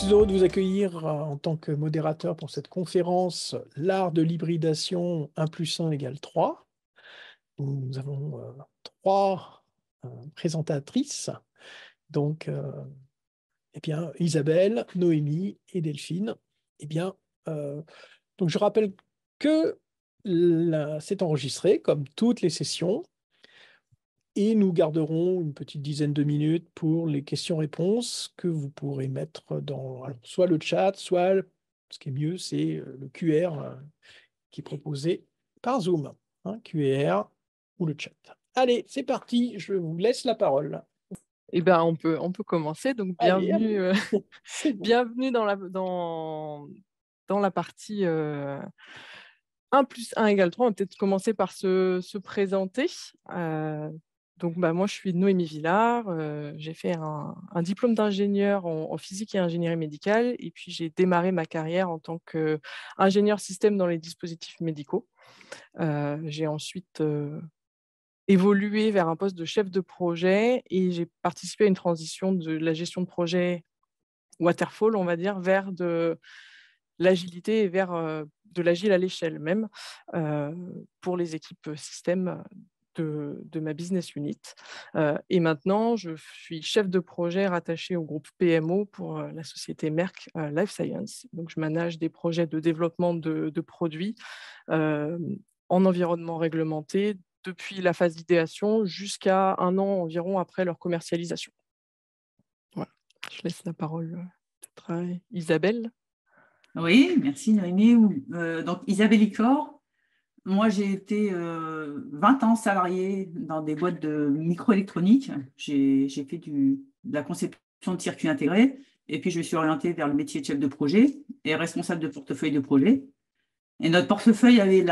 suis heureux de vous accueillir en tant que modérateur pour cette conférence L'art de l'hybridation 1 plus 1 égale 3. Nous avons trois présentatrices, donc eh bien, Isabelle, Noémie et Delphine. Eh bien, donc je rappelle que c'est enregistré comme toutes les sessions et nous garderons une petite dizaine de minutes pour les questions-réponses que vous pourrez mettre dans soit le chat, soit, ce qui est mieux, c'est le QR qui est proposé par Zoom, hein, QR ou le chat. Allez, c'est parti, je vous laisse la parole. Eh ben, on peut commencer. Donc, Allez, bienvenue, c'est bon. bienvenue dans la partie 1 plus 1 égale 3. On va peut-être commencer par se présenter. Donc, moi, je suis Noémie Villard. J'ai fait un diplôme d'ingénieur en physique et ingénierie médicale. Et puis, j'ai démarré ma carrière en tant qu'ingénieur système dans les dispositifs médicaux. J'ai ensuite évolué vers un poste de chef de projet et j'ai participé à une transition de la gestion de projet waterfall, on va dire, vers de l'agilité et vers de l'agile à l'échelle même pour les équipes système de ma business unit. Et maintenant, je suis chef de projet rattaché au groupe PMO pour la société Merck Life Science. Donc, je manage des projets de développement de produits en environnement réglementé depuis la phase d'idéation jusqu'à 1 an environ après leur commercialisation. Voilà. Je laisse la parole peut-être à Isabelle. Oui, merci Noémie. Donc Isabelle Icor, moi j'ai été 20 ans salariée dans des boîtes de microélectronique. J'ai fait de la conception de circuits intégrés et puis je me suis orientée vers le métier de chef de projet et responsable de portefeuille de projet. Et notre portefeuille avait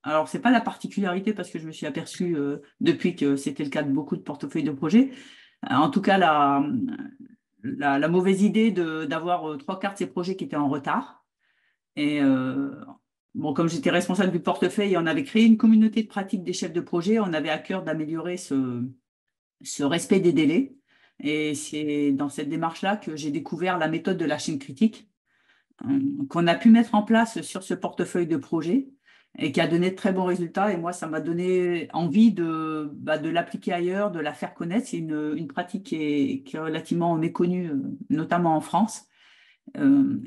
alors, ce n'est pas la particularité parce que je me suis aperçue depuis que c'était le cas de beaucoup de portefeuilles de projet. En tout cas, la mauvaise idée d'avoir 3/4 de ces projets qui étaient en retard. Et comme j'étais responsable du portefeuille, on avait créé une communauté de pratique des chefs de projet. On avait à cœur d'améliorer ce respect des délais. Et c'est dans cette démarche-là que j'ai découvert la méthode de la chaîne critique qu'on a pu mettre en place sur ce portefeuille de projet et qui a donné de très bons résultats. Et moi, ça m'a donné envie de l'appliquer ailleurs, de la faire connaître. C'est une pratique qui est relativement méconnue, notamment en France,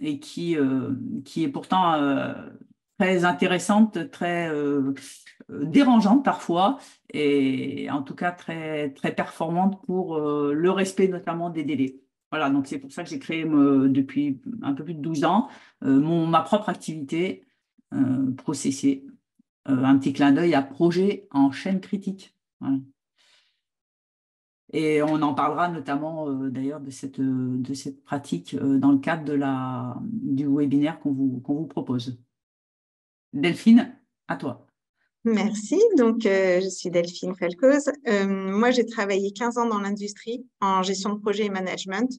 et qui est pourtant très intéressante, très dérangeante parfois, et en tout cas très, très performante pour le respect notamment des délais. Voilà, donc c'est pour ça que j'ai créé depuis un peu plus de 12 ans ma propre activité, Processé, un petit clin d'œil à projet en chaîne critique. Voilà. Et on en parlera notamment d'ailleurs de cette pratique dans le cadre du webinaire qu'on vous propose. Delphine, à toi. Merci. Donc, je suis Delphine Falcoz. Moi, j'ai travaillé 15 ans dans l'industrie en gestion de projet et management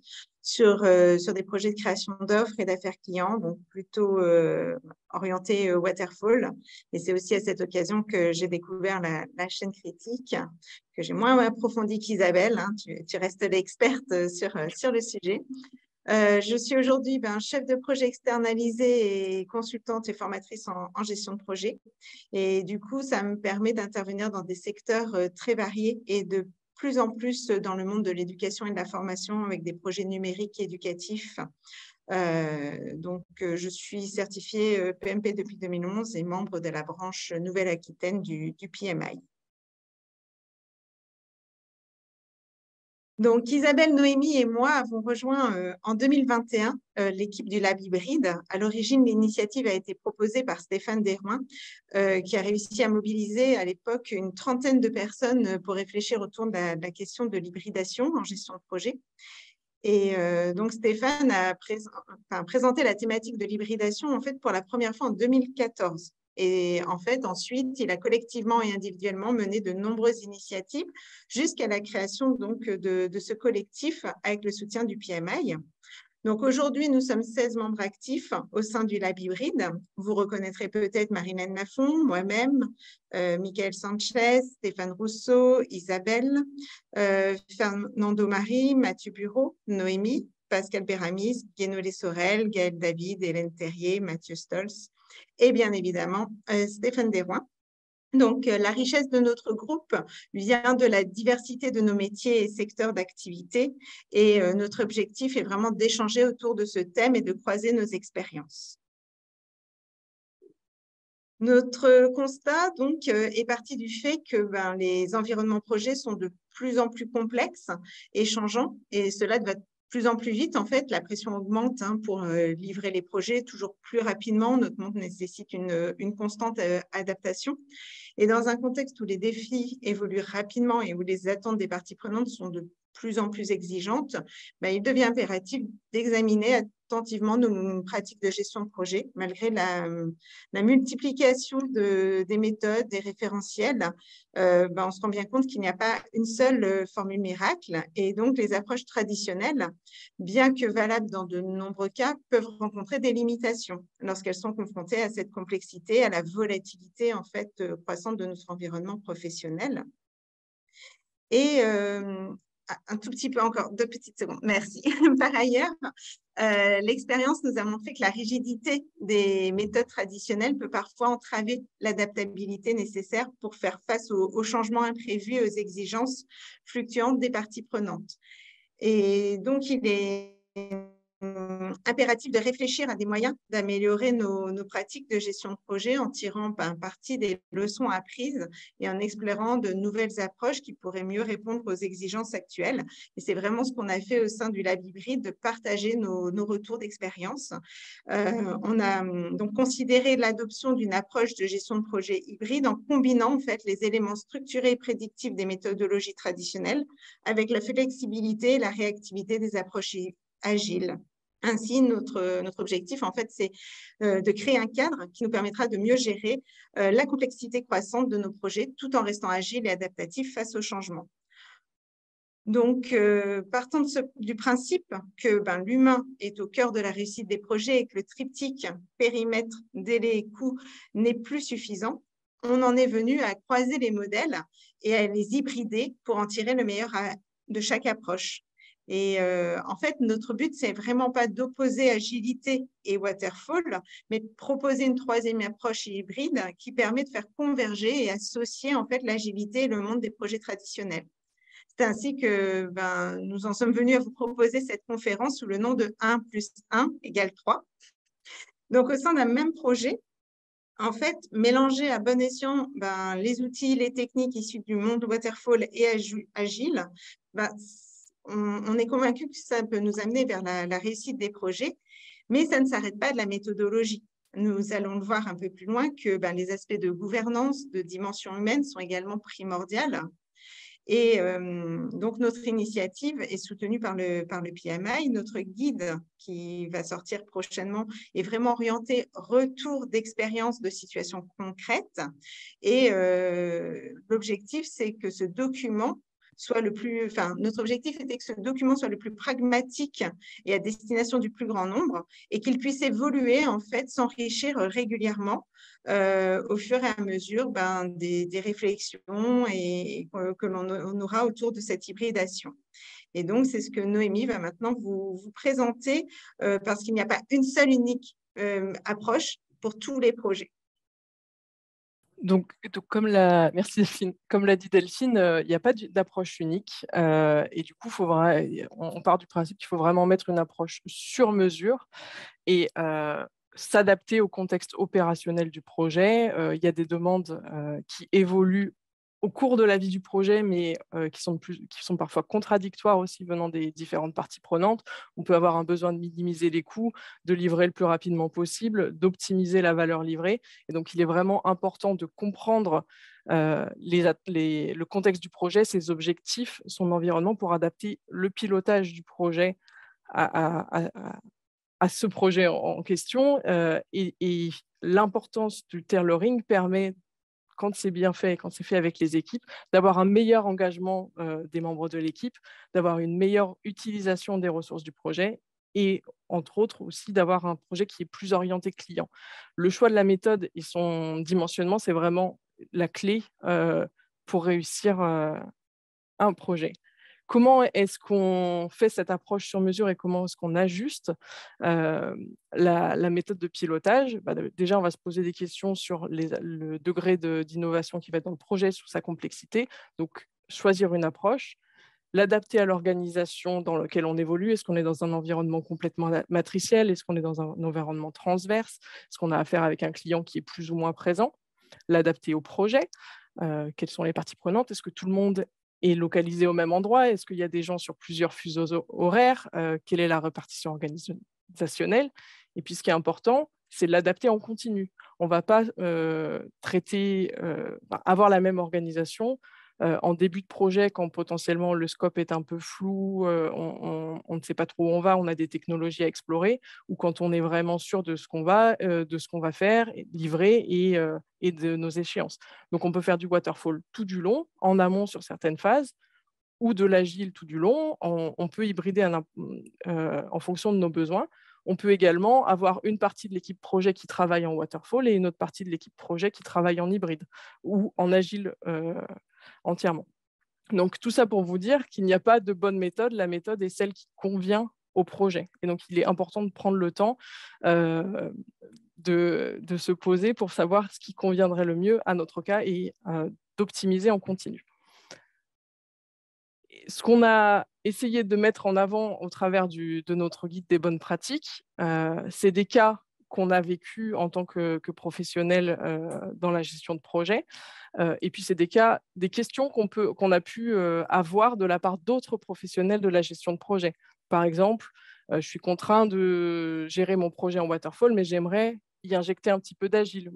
sur des projets de création d'offres et d'affaires clients, donc plutôt orientés waterfall. Et c'est aussi à cette occasion que j'ai découvert la chaîne critique, que j'ai moins approfondie qu'Isabelle. Hein. Tu restes l'experte sur le sujet. Je suis aujourd'hui chef de projet externalisé et consultante et formatrice en gestion de projet. Et du coup, ça me permet d'intervenir dans des secteurs très variés et de plus en plus dans le monde de l'éducation et de la formation avec des projets numériques et éducatifs. Donc, je suis certifiée PMP depuis 2011 et membre de la branche Nouvelle-Aquitaine du PMI. Donc, Isabelle, Noémie et moi avons rejoint en 2021 l'équipe du Lab Hybride. À l'origine, l'initiative a été proposée par Stéphane Derouin, qui a réussi à mobiliser à l'époque une trentaine de personnes pour réfléchir autour de la question de l'hybridation en gestion de projet. Et donc, Stéphane a présenté la thématique de l'hybridation en fait, pour la première fois en 2014. Et en fait, ensuite, il a collectivement et individuellement mené de nombreuses initiatives jusqu'à la création donc, de ce collectif avec le soutien du PMI. Donc aujourd'hui, nous sommes 16 membres actifs au sein du Lab Hybride. Vous reconnaîtrez peut-être Marilène Lafont, moi-même, Michael Sanchez, Stéphane Rousseau, Isabelle, Fernando Marie, Mathieu Bureau, Noémie, Pascal Béramis, Guénolé Sorel, Gaël David, Hélène Terrier, Mathieu Stolz et bien évidemment Stéphane Desroins. Donc, la richesse de notre groupe vient de la diversité de nos métiers et secteurs d'activité. Et notre objectif est vraiment d'échanger autour de ce thème et de croiser nos expériences. Notre constat, donc, est parti du fait que les environnements projets sont de plus en plus complexes et changeants. Et cela va de plus en plus vite, en fait, la pression augmente pour livrer les projets toujours plus rapidement. Notre monde nécessite une constante adaptation. Et dans un contexte où les défis évoluent rapidement et où les attentes des parties prenantes sont de plus en plus exigeantes, il devient impératif d'examiner attentivement nos pratiques de gestion de projet, malgré la multiplication des méthodes, des référentiels. On se rend bien compte qu'il n'y a pas une seule formule miracle, et donc les approches traditionnelles, bien que valables dans de nombreux cas, peuvent rencontrer des limitations lorsqu'elles sont confrontées à cette complexité, à la volatilité en fait croissante de notre environnement professionnel. Et un tout petit peu encore, 2 petites secondes, merci. Par ailleurs, l'expérience nous a montré que la rigidité des méthodes traditionnelles peut parfois entraver l'adaptabilité nécessaire pour faire face aux changements imprévus et aux exigences fluctuantes des parties prenantes. Et donc, il est impératif de réfléchir à des moyens d'améliorer nos pratiques de gestion de projet en tirant parti des leçons apprises et en explorant de nouvelles approches qui pourraient mieux répondre aux exigences actuelles. Et c'est vraiment ce qu'on a fait au sein du Lab Hybride, de partager nos retours d'expérience. On a donc considéré l'adoption d'une approche de gestion de projet hybride en combinant en fait les éléments structurés et prédictifs des méthodologies traditionnelles avec la flexibilité et la réactivité des approches agiles. Ainsi, notre objectif, en fait, c'est de créer un cadre qui nous permettra de mieux gérer la complexité croissante de nos projets tout en restant agiles et adaptatifs face aux changements. Donc, partant du principe que l'humain est au cœur de la réussite des projets et que le triptyque périmètre, délai et coût n'est plus suffisant, on en est venu à croiser les modèles et à les hybrider pour en tirer le meilleur de chaque approche. Et en fait, notre but, c'est vraiment pas d'opposer agilité et waterfall, mais de proposer une troisième approche hybride qui permet de faire converger et associer en fait l'agilité et le monde des projets traditionnels. C'est ainsi que nous en sommes venus à vous proposer cette conférence sous le nom de 1 + 1 = 3. Donc, au sein d'un même projet, en fait, mélanger à bon escient les outils, les techniques issus du monde waterfall et agile, on est convaincu que ça peut nous amener vers la réussite des projets, mais ça ne s'arrête pas de la méthodologie. Nous allons le voir un peu plus loin que les aspects de gouvernance, de dimension humaine sont également primordiaux. Et donc, notre initiative est soutenue par le PMI. Notre guide qui va sortir prochainement est vraiment orienté retour d'expérience de situations concrètes. Et l'objectif, c'est que ce document soit notre objectif était que ce document soit le plus pragmatique et à destination du plus grand nombre et qu'il puisse évoluer, en fait, s'enrichir régulièrement au fur et à mesure des réflexions et que l'on aura autour de cette hybridation. Et donc, c'est ce que Noémie va maintenant vous présenter parce qu'il n'y a pas une seule unique approche pour tous les projets. Donc merci Delphine. Comme l'a dit Delphine, il n'y a pas d'approche unique. Et du coup, on part du principe qu'il faut vraiment mettre une approche sur mesure et s'adapter au contexte opérationnel du projet. Il y a des demandes qui évoluent au cours de la vie du projet, mais qui sont parfois contradictoires aussi venant des différentes parties prenantes. On peut avoir un besoin de minimiser les coûts, de livrer le plus rapidement possible, d'optimiser la valeur livrée. Et donc, il est vraiment important de comprendre le contexte du projet, ses objectifs, son environnement pour adapter le pilotage du projet à ce projet en question. Et l'importance du tailoring permet, quand c'est bien fait, quand c'est fait avec les équipes, d'avoir un meilleur engagement des membres de l'équipe, d'avoir une meilleure utilisation des ressources du projet et, entre autres, aussi d'avoir un projet qui est plus orienté client. Le choix de la méthode et son dimensionnement, c'est vraiment la clé pour réussir un projet. comment est-ce qu'on fait cette approche sur mesure et comment est-ce qu'on ajuste la méthode de pilotage? Déjà, on va se poser des questions sur le degré d'innovation qui va être dans le projet, sur sa complexité. Donc, choisir une approche, l'adapter à l'organisation dans laquelle on évolue. Est-ce qu'on est dans un environnement complètement matriciel? Est-ce qu'on est dans un environnement transverse? Est-ce qu'on a affaire avec un client qui est plus ou moins présent? L'adapter au projet. Quelles sont les parties prenantes? Est-ce que tout le monde est localisé au même endroit? Est-ce qu'il y a des gens sur plusieurs fuseaux horaires? Quelle est la répartition organisationnelle? Et puis, ce qui est important, c'est l'adapter en continu. On ne va pas avoir la même organisation en début de projet, quand potentiellement le scope est un peu flou, on ne sait pas trop où on va, on a des technologies à explorer, ou quand on est vraiment sûr de ce qu'on va faire, livrer et de nos échéances. Donc, on peut faire du waterfall tout du long, en amont sur certaines phases, ou de l'agile tout du long. On peut hybrider en fonction de nos besoins. On peut également avoir une partie de l'équipe projet qui travaille en waterfall et une autre partie de l'équipe projet qui travaille en hybride ou en agile entièrement. Donc, tout ça pour vous dire qu'il n'y a pas de bonne méthode. La méthode est celle qui convient au projet. Et donc, il est important de prendre le temps de se poser pour savoir ce qui conviendrait le mieux à notre cas et d'optimiser en continu. Ce qu'on a essayé de mettre en avant au travers de notre guide des bonnes pratiques, c'est des cas qu'on a vécu en tant que professionnel dans la gestion de projet. Et puis, c'est des questions qu'on a pu avoir de la part d'autres professionnels de la gestion de projet. Par exemple, je suis contraint de gérer mon projet en waterfall, mais j'aimerais y injecter un petit peu d'agile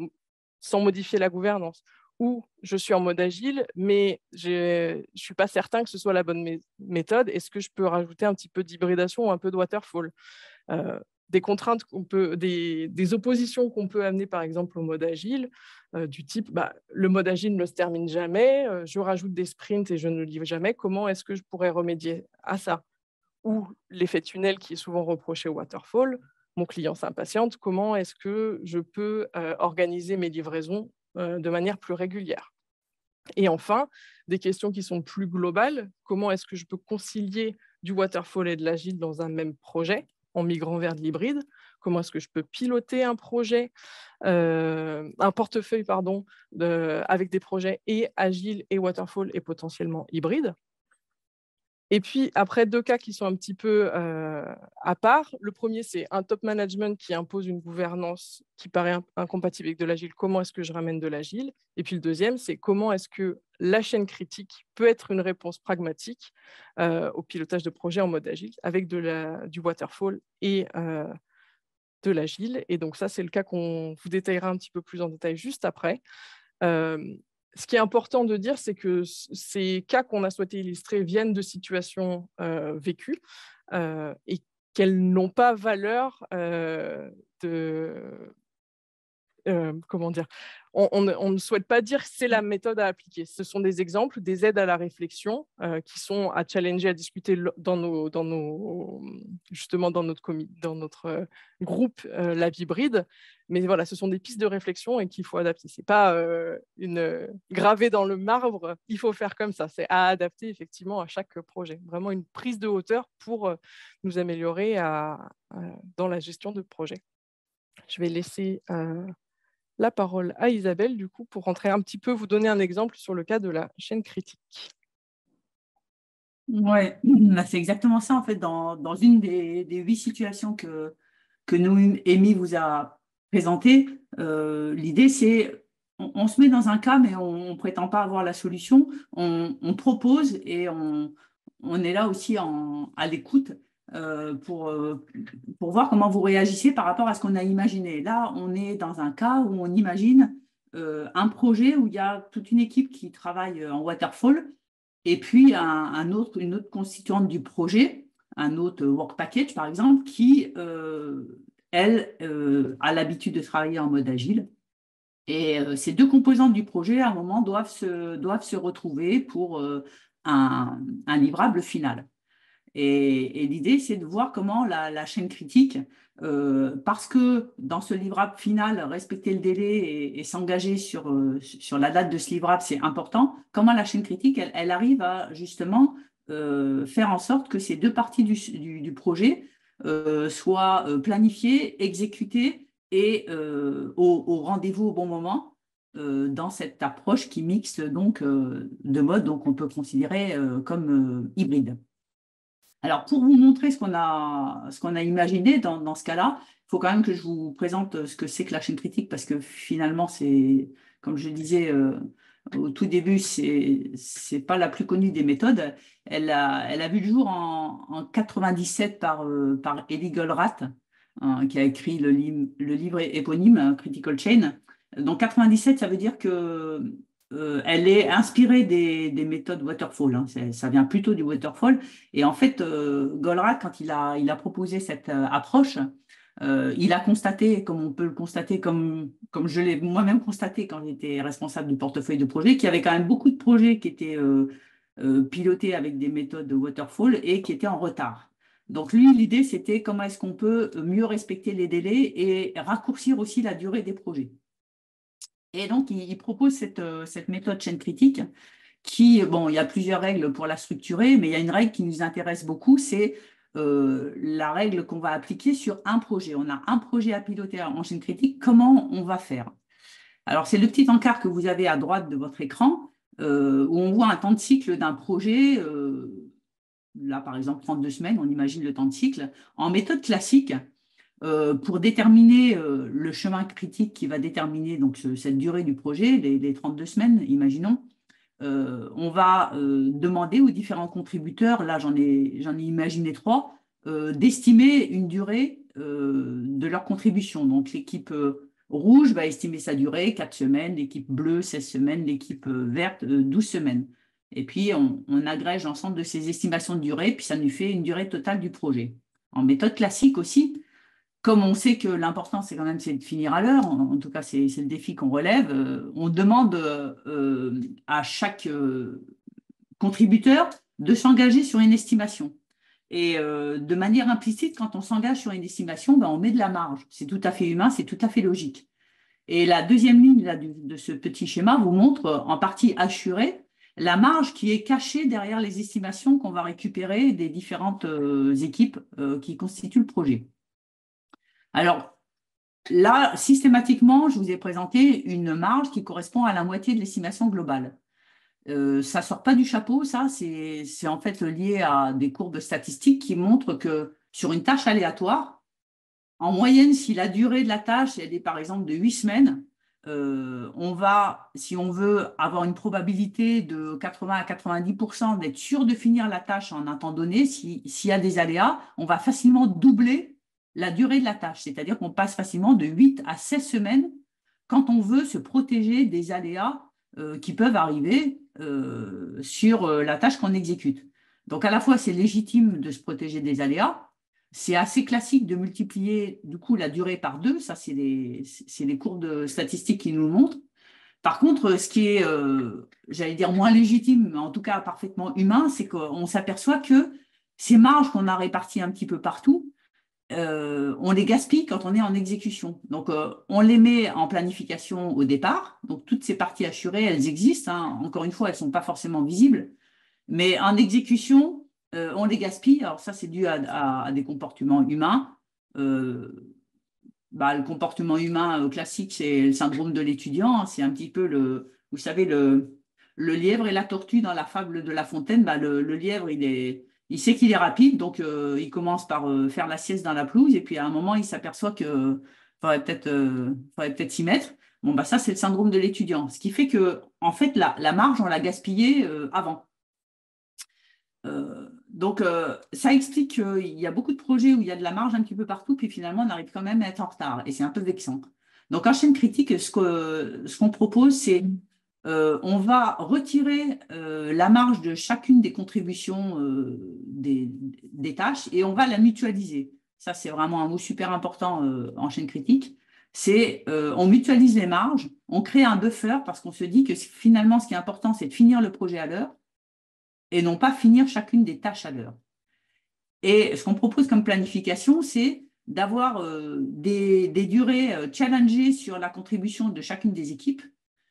sans modifier la gouvernance. Ou je suis en mode agile, mais je ne suis pas certain que ce soit la bonne méthode. Est-ce que je peux rajouter un petit peu d'hybridation ou un peu de waterfall? Des contraintes des oppositions qu'on peut amener par exemple au mode agile, du type le mode agile ne se termine jamais, je rajoute des sprints et je ne le livre jamais, comment est-ce que je pourrais remédier à ça? Ou l'effet tunnel qui est souvent reproché au waterfall, mon client s'impatiente, comment est-ce que je peux organiser mes livraisons de manière plus régulière? Et enfin, des questions qui sont plus globales, comment est-ce que je peux concilier du waterfall et de l'agile dans un même projet en migrant vers de l'hybride? Comment est-ce que je peux piloter un projet, un portefeuille avec des projets et agile et waterfall et potentiellement hybride? Et puis, après, deux cas qui sont un petit peu à part. Le premier, c'est un top management qui impose une gouvernance qui paraît incompatible avec de l'agile. Comment est-ce que je ramène de l'agile? Et puis, le deuxième, c'est comment est-ce que la chaîne critique peut être une réponse pragmatique au pilotage de projet en mode agile avec du waterfall et de l'agile. Et donc, ça, c'est le cas qu'on vous détaillera un petit peu plus en détail juste après. Ce qui est important de dire, c'est que ces cas qu'on a souhaité illustrer viennent de situations vécues et qu'elles n'ont pas valeur comment dire, on ne souhaite pas dire que c'est la méthode à appliquer. Ce sont des exemples, des aides à la réflexion qui sont à challenger, à discuter justement dans notre groupe La Vie Hybride. Mais voilà, ce sont des pistes de réflexion et qu'il faut adapter. Ce n'est pas gravé dans le marbre, il faut faire comme ça. C'est à adapter effectivement à chaque projet. Vraiment une prise de hauteur pour nous améliorer dans la gestion de projet. Je vais laisser la parole à Isabelle, du coup, pour rentrer un petit peu, vous donner un exemple sur le cas de la chaîne critique. Oui, c'est exactement ça, en fait, dans une des 8 situations que Noémie vous a présentées. L'idée, c'est on se met dans un cas, mais on ne prétend pas avoir la solution. On propose et on est là aussi à l'écoute pour voir comment vous réagissez par rapport à ce qu'on a imaginé. Là, on est dans un cas où on imagine un projet où il y a toute une équipe qui travaille en waterfall et puis une autre constituante du projet, un autre work package par exemple, qui, elle, a l'habitude de travailler en mode agile. Et ces deux composantes du projet, à un moment, doivent se retrouver pour un livrable final. Et l'idée, c'est de voir comment la chaîne critique, parce que dans ce livrable final, respecter le délai et s'engager sur la date de ce livrable, c'est important, comment la chaîne critique, elle arrive à justement faire en sorte que ces deux parties du projet soient planifiées, exécutées et au rendez-vous au bon moment dans cette approche qui mixe donc de modes donc on peut considérer comme hybride. Alors, pour vous montrer ce qu'on a imaginé dans ce cas-là, il faut quand même que je vous présente ce que c'est que la chaîne critique, parce que finalement, c'est, comme je disais au tout début, c'est pas la plus connue des méthodes. Elle a vu le jour en 97 par Eli Goldratt, qui a écrit le livre éponyme, Critical Chain. Donc, 97, ça veut dire que elle est inspirée des méthodes waterfall. Hein. Ça vient plutôt du waterfall. Et en fait, Goldratt, quand il a proposé cette approche, il a constaté, comme on peut le constater, comme je l'ai moi-même constaté quand j'étais responsable du portefeuille de projet, qu'il y avait quand même beaucoup de projets qui étaient pilotés avec des méthodes de waterfall et qui étaient en retard. Donc lui, l'idée, c'était comment est-ce qu'on peut mieux respecter les délais et raccourcir aussi la durée des projets. Et donc, il propose cette méthode chaîne critique qui, bon, il y a plusieurs règles pour la structurer, mais il y a une règle qui nous intéresse beaucoup, c'est la règle qu'on va appliquer sur un projet. On a un projet à piloter en chaîne critique, comment on va faire? Alors, c'est le petit encart que vous avez à droite de votre écran, où on voit un temps de cycle d'un projet, là, par exemple, 32 semaines, on imagine le temps de cycle. En méthode classique, pour déterminer le chemin critique qui va déterminer donc, cette durée du projet, les 32 semaines, imaginons, on va demander aux différents contributeurs, là j'en ai imaginé 3, d'estimer une durée de leur contribution. Donc l'équipe rouge va estimer sa durée, 4 semaines, l'équipe bleue, 16 semaines, l'équipe verte, 12 semaines. Et puis on agrège l'ensemble de ces estimations de durée, puis ça nous fait une durée totale du projet. En méthode classique aussi, comme on sait que l'important, c'est quand même de finir à l'heure, en tout cas, c'est le défi qu'on relève, on demande à chaque contributeur de s'engager sur une estimation. Et de manière implicite, quand on s'engage sur une estimation, ben, on met de la marge. C'est tout à fait humain, c'est tout à fait logique. Et la deuxième ligne là, de ce petit schéma vous montre en partie assurée la marge qui est cachée derrière les estimations qu'on va récupérer des différentes équipes qui constituent le projet. Alors, là, systématiquement, je vous ai présenté une marge qui correspond à la moitié de l'estimation globale. Ça ne sort pas du chapeau, ça, c'est en fait lié à des courbes statistiques qui montrent que sur une tâche aléatoire, en moyenne, si la durée de la tâche elle est par exemple de 8 semaines, on va, si on veut avoir une probabilité de 80 à 90% d'être sûr de finir la tâche en un temps donné, s'il y a des aléas, on va facilement doubler la durée de la tâche, c'est-à-dire qu'on passe facilement de 8 à 16 semaines quand on veut se protéger des aléas qui peuvent arriver sur la tâche qu'on exécute. Donc, à la fois, c'est légitime de se protéger des aléas. C'est assez classique de multiplier du coup la durée par 2. Ça, c'est les courbes statistiques qui nous le montrent. Par contre, ce qui est, j'allais dire, moins légitime, mais en tout cas parfaitement humain, c'est qu'on s'aperçoit que ces marges qu'on a réparties un petit peu partout, on les gaspille quand on est en exécution. Donc, on les met en planification au départ. Donc, toutes ces parties assurées, elles existent. Hein. Encore une fois, elles ne sont pas forcément visibles. Mais en exécution, on les gaspille. Alors, ça, c'est dû à des comportements humains. Le comportement humain classique, c'est le syndrome de l'étudiant. Hein. C'est un petit peu vous savez, le lièvre et la tortue dans la fable de La Fontaine. Le lièvre, il sait qu'il est rapide, donc il commence par faire la sieste dans la pelouse, et puis à un moment, il s'aperçoit qu'il faudrait peut-être s'y mettre. Bon, ça, c'est le syndrome de l'étudiant. Ce qui fait que, en fait, la marge, on l'a gaspillée avant. Donc, ça explique qu'il y a beaucoup de projets où il y a de la marge un petit peu partout, puis finalement, on arrive quand même à être en retard, et c'est un peu vexant. Donc, en chaîne critique, ce qu'on propose, c'est on va retirer la marge de chacune des contributions des tâches et on va la mutualiser. Ça, c'est vraiment un mot super important en chaîne critique. C'est on mutualise les marges, on crée un buffer parce qu'on se dit que finalement, ce qui est important, c'est de finir le projet à l'heure et non pas finir chacune des tâches à l'heure. Et ce qu'on propose comme planification, c'est d'avoir des durées challengées sur la contribution de chacune des équipes.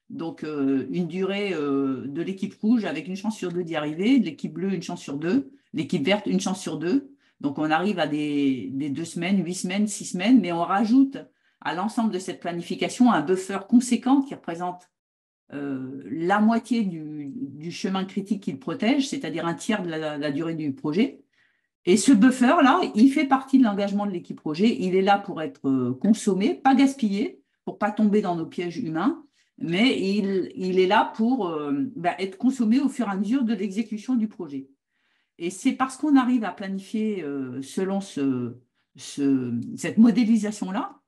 Donc, une durée de l'équipe rouge avec une chance sur 2 d'y arriver, de l'équipe bleue, une chance sur 2, l'équipe verte, une chance sur 2. Donc, on arrive à des 2 semaines, 8 semaines, 6 semaines, mais on rajoute à l'ensemble de cette planification un buffer conséquent qui représente la moitié du chemin critique qu'il protège, c'est-à-dire un tiers de la durée du projet. Et ce buffer-là, il fait partie de l'engagement de l'équipe projet. Il est là pour être consommé, pas gaspillé, pour pas tomber dans nos pièges humains, mais il est là pour être consommé au fur et à mesure de l'exécution du projet. Et c'est parce qu'on arrive à planifier selon cette modélisation-là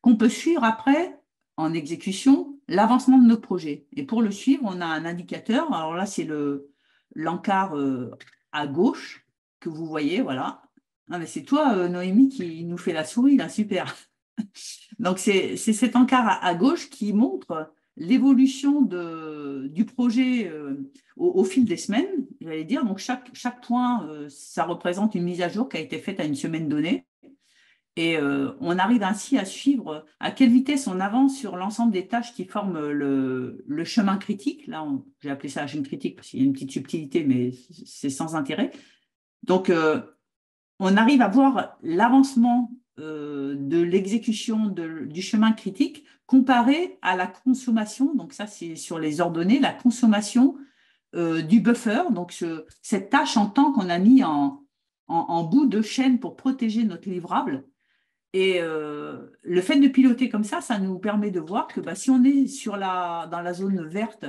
qu'on peut suivre après, en exécution, l'avancement de nos projets. Et pour le suivre, on a un indicateur. Alors là, c'est l'encart à gauche que vous voyez, voilà. Ah, mais c'est toi, Noémie, qui nous fait la souris, là, super. Donc, c'est cet encart à gauche qui montre l'évolution du projet au fil des semaines, j'allais dire. Donc, chaque point, ça représente une mise à jour qui a été faite à une semaine donnée. Et on arrive ainsi à suivre à quelle vitesse on avance sur l'ensemble des tâches qui forment le chemin critique. Là, j'ai appelé ça la chaîne critique parce qu'il y a une petite subtilité, mais c'est sans intérêt. Donc, on arrive à voir l'avancement de l'exécution du chemin critique comparé à la consommation. Donc, ça, c'est sur les ordonnées, la consommation du buffer. Donc, cette tâche en temps qu'on a mis en bout de chaîne pour protéger notre livrable. Et le fait de piloter comme ça nous permet de voir que si on est dans la zone verte,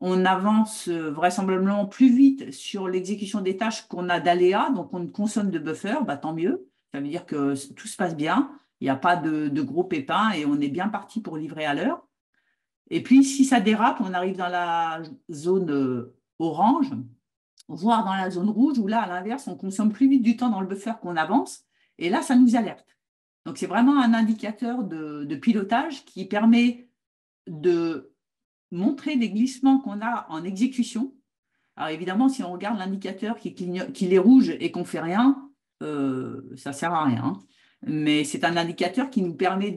on avance vraisemblablement plus vite sur l'exécution des tâches qu'on a d'aléas, donc on consomme de buffer, tant mieux. Ça veut dire que tout se passe bien, il n'y a pas de gros pépins et on est bien parti pour livrer à l'heure. Et puis, si ça dérape, on arrive dans la zone orange, voire dans la zone rouge, où là, à l'inverse, on consomme plus vite du temps dans le buffer qu'on avance. Et là, ça nous alerte. Donc, c'est vraiment un indicateur de pilotage qui permet de montrer les glissements qu'on a en exécution. Alors, évidemment, si on regarde l'indicateur qu'il est rouge et qu'on ne fait rien, ça ne sert à rien. Mais c'est un indicateur qui nous permet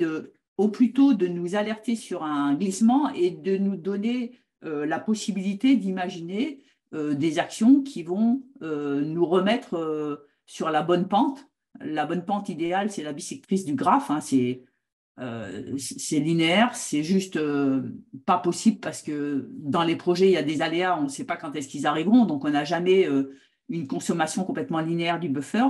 au plus tôt de nous alerter sur un glissement et de nous donner la possibilité d'imaginer des actions qui vont nous remettre sur la bonne pente. La bonne pente idéale, c'est la bisectrice du graphe. C'est linéaire, c'est juste pas possible parce que dans les projets, il y a des aléas, on ne sait pas quand est-ce qu'ils arriveront, donc on n'a jamais une consommation complètement linéaire du buffer.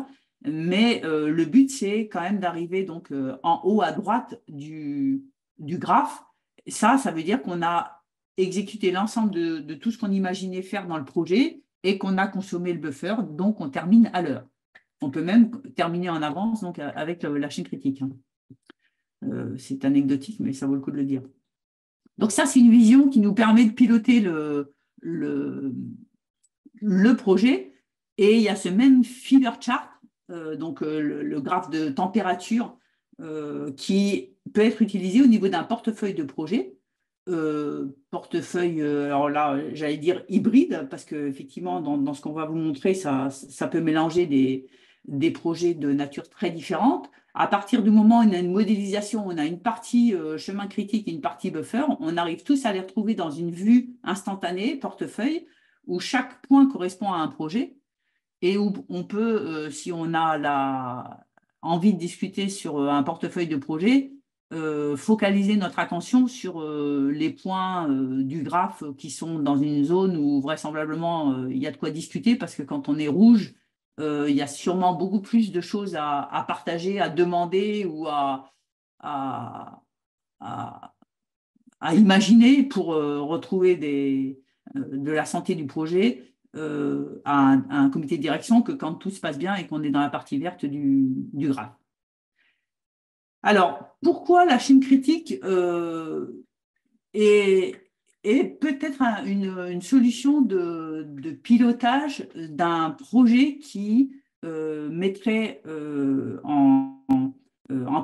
Mais le but, c'est quand même d'arriver donc en haut à droite du graphe. Ça veut dire qu'on a exécuté l'ensemble de tout ce qu'on imaginait faire dans le projet et qu'on a consommé le buffer, donc on termine à l'heure. On peut même terminer en avance donc, avec la chaîne critique. C'est anecdotique, mais ça vaut le coup de le dire. Donc ça, c'est une vision qui nous permet de piloter le projet. Et il y a ce même feeder chart, donc le graphe de température qui peut être utilisé au niveau d'un portefeuille de projet. Portefeuille, alors là, j'allais dire hybride, parce qu'effectivement, dans ce qu'on va vous montrer, ça peut mélanger des projets de nature très différente. À partir du moment où on a une modélisation, on a une partie chemin critique et une partie buffer, on arrive tous à les retrouver dans une vue instantanée, portefeuille, où chaque point correspond à un projet et où on peut, si on a envie de discuter sur un portefeuille de projet, focaliser notre attention sur les points du graphe qui sont dans une zone où vraisemblablement il y a de quoi discuter parce que quand on est rouge, il y a sûrement beaucoup plus de choses à partager, à demander ou à imaginer pour retrouver de la santé du projet à un comité de direction que quand tout se passe bien et qu'on est dans la partie verte du graphe. Alors, pourquoi la chaîne critique est peut-être une solution de pilotage d'un projet qui mettrait en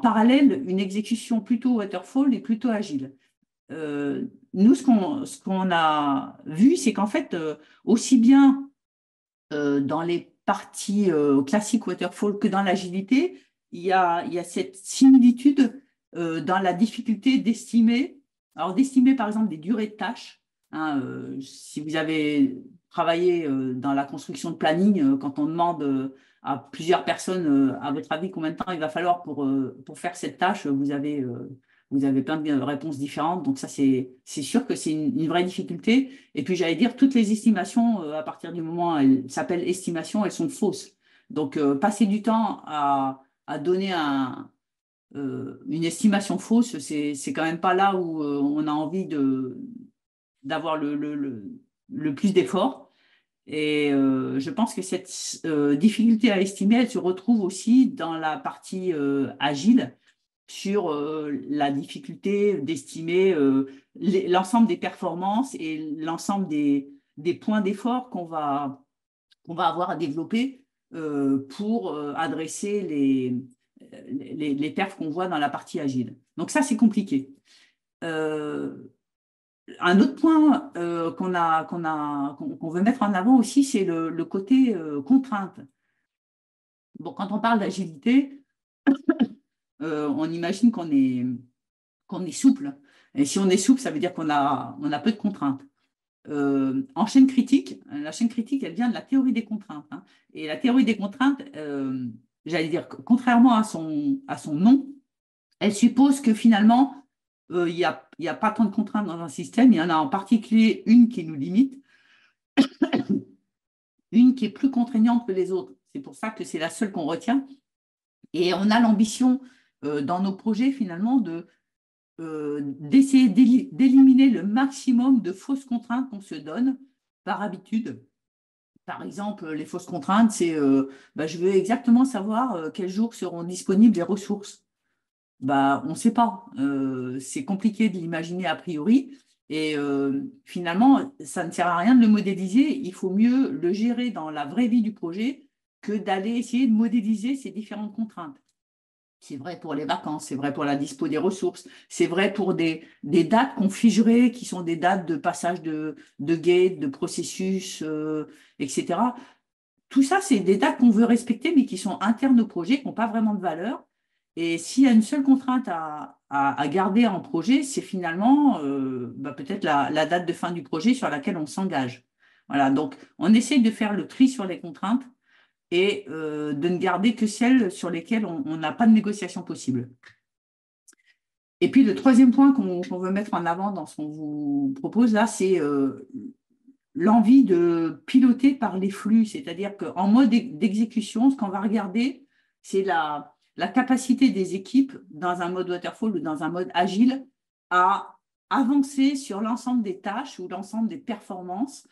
parallèle une exécution plutôt waterfall et plutôt agile. Nous, ce qu'on a vu, c'est qu'en fait, aussi bien dans les parties classiques waterfall que dans l'agilité, il y a cette similitude dans la difficulté d'estimer. alors d'estimer par exemple des durées de tâches. Hein, si vous avez travaillé dans la construction de planning, quand on demande à plusieurs personnes, à votre avis, combien de temps il va falloir pour faire cette tâche, vous avez plein de réponses différentes. Donc ça, c'est sûr que c'est une vraie difficulté. Et puis, j'allais dire, toutes les estimations, à partir du moment où elles s'appellent estimations, elles sont fausses. Donc, passer du temps à donner une estimation fausse, c'est quand même pas là où on a envie d'avoir le plus d'efforts. Et je pense que cette difficulté à estimer, elle se retrouve aussi dans la partie agile, sur la difficulté d'estimer l'ensemble des performances et l'ensemble des points d'effort qu'on va avoir à développer pour adresser les perfs qu'on voit dans la partie agile. Donc ça, c'est compliqué. Un autre point qu'on veut mettre en avant aussi, c'est le côté contrainte. Bon, quand on parle d'agilité, on imagine qu'on est souple. Et si on est souple, ça veut dire qu'on a peu de contraintes. En chaîne critique, la chaîne critique, elle vient de la théorie des contraintes. Hein. Et la théorie des contraintes, j'allais dire, contrairement à son nom, elle suppose que finalement, il n'y a pas tant de contraintes dans un système. Il y en a en particulier une qui nous limite, une qui est plus contraignante que les autres. C'est pour ça que c'est la seule qu'on retient. Et on a l'ambition dans nos projets, finalement, d'essayer d'éliminer le maximum de fausses contraintes qu'on se donne par habitude. Par exemple, les fausses contraintes, c'est je veux exactement savoir quels jours seront disponibles les ressources. On ne sait pas. C'est compliqué de l'imaginer a priori. Et finalement, ça ne sert à rien de le modéliser. Il faut mieux le gérer dans la vraie vie du projet que d'aller essayer de modéliser ces différentes contraintes. C'est vrai pour les vacances, c'est vrai pour la dispo des ressources, c'est vrai pour des dates qu'on figerait, qui sont des dates de passage de gate, de processus, etc. Tout ça, c'est des dates qu'on veut respecter, mais qui sont internes au projet, qui n'ont pas vraiment de valeur. Et s'il y a une seule contrainte à garder en projet, c'est finalement peut-être la date de fin du projet sur laquelle on s'engage. Voilà, donc on essaie de faire le tri sur les contraintes et de ne garder que celles sur lesquelles on n'a pas de négociation possible. Et puis, le troisième point qu'on veut mettre en avant dans ce qu'on vous propose là, c'est l'envie de piloter par les flux, c'est-à-dire qu'en mode d'exécution, ce qu'on va regarder, c'est la capacité des équipes dans un mode waterfall ou dans un mode agile à avancer sur l'ensemble des tâches ou l'ensemble des performances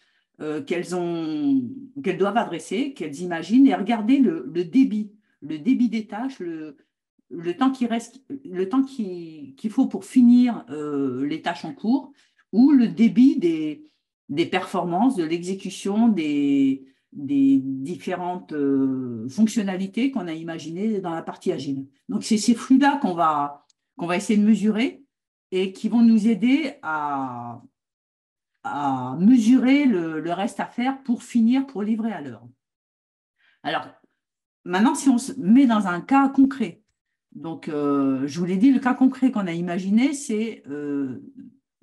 qu'elles doivent adresser, qu'elles imaginent, et regarder le débit des tâches, le temps qu'il reste, le temps qu'il faut pour finir les tâches en cours, ou le débit des performances, de l'exécution des différentes fonctionnalités qu'on a imaginées dans la partie agile. Donc, c'est ces flux-là qu'on va essayer de mesurer et qui vont nous aider à mesurer le reste à faire pour finir, pour livrer à l'heure. Alors, maintenant, si on se met dans un cas concret, donc je vous l'ai dit, le cas concret qu'on a imaginé, c'est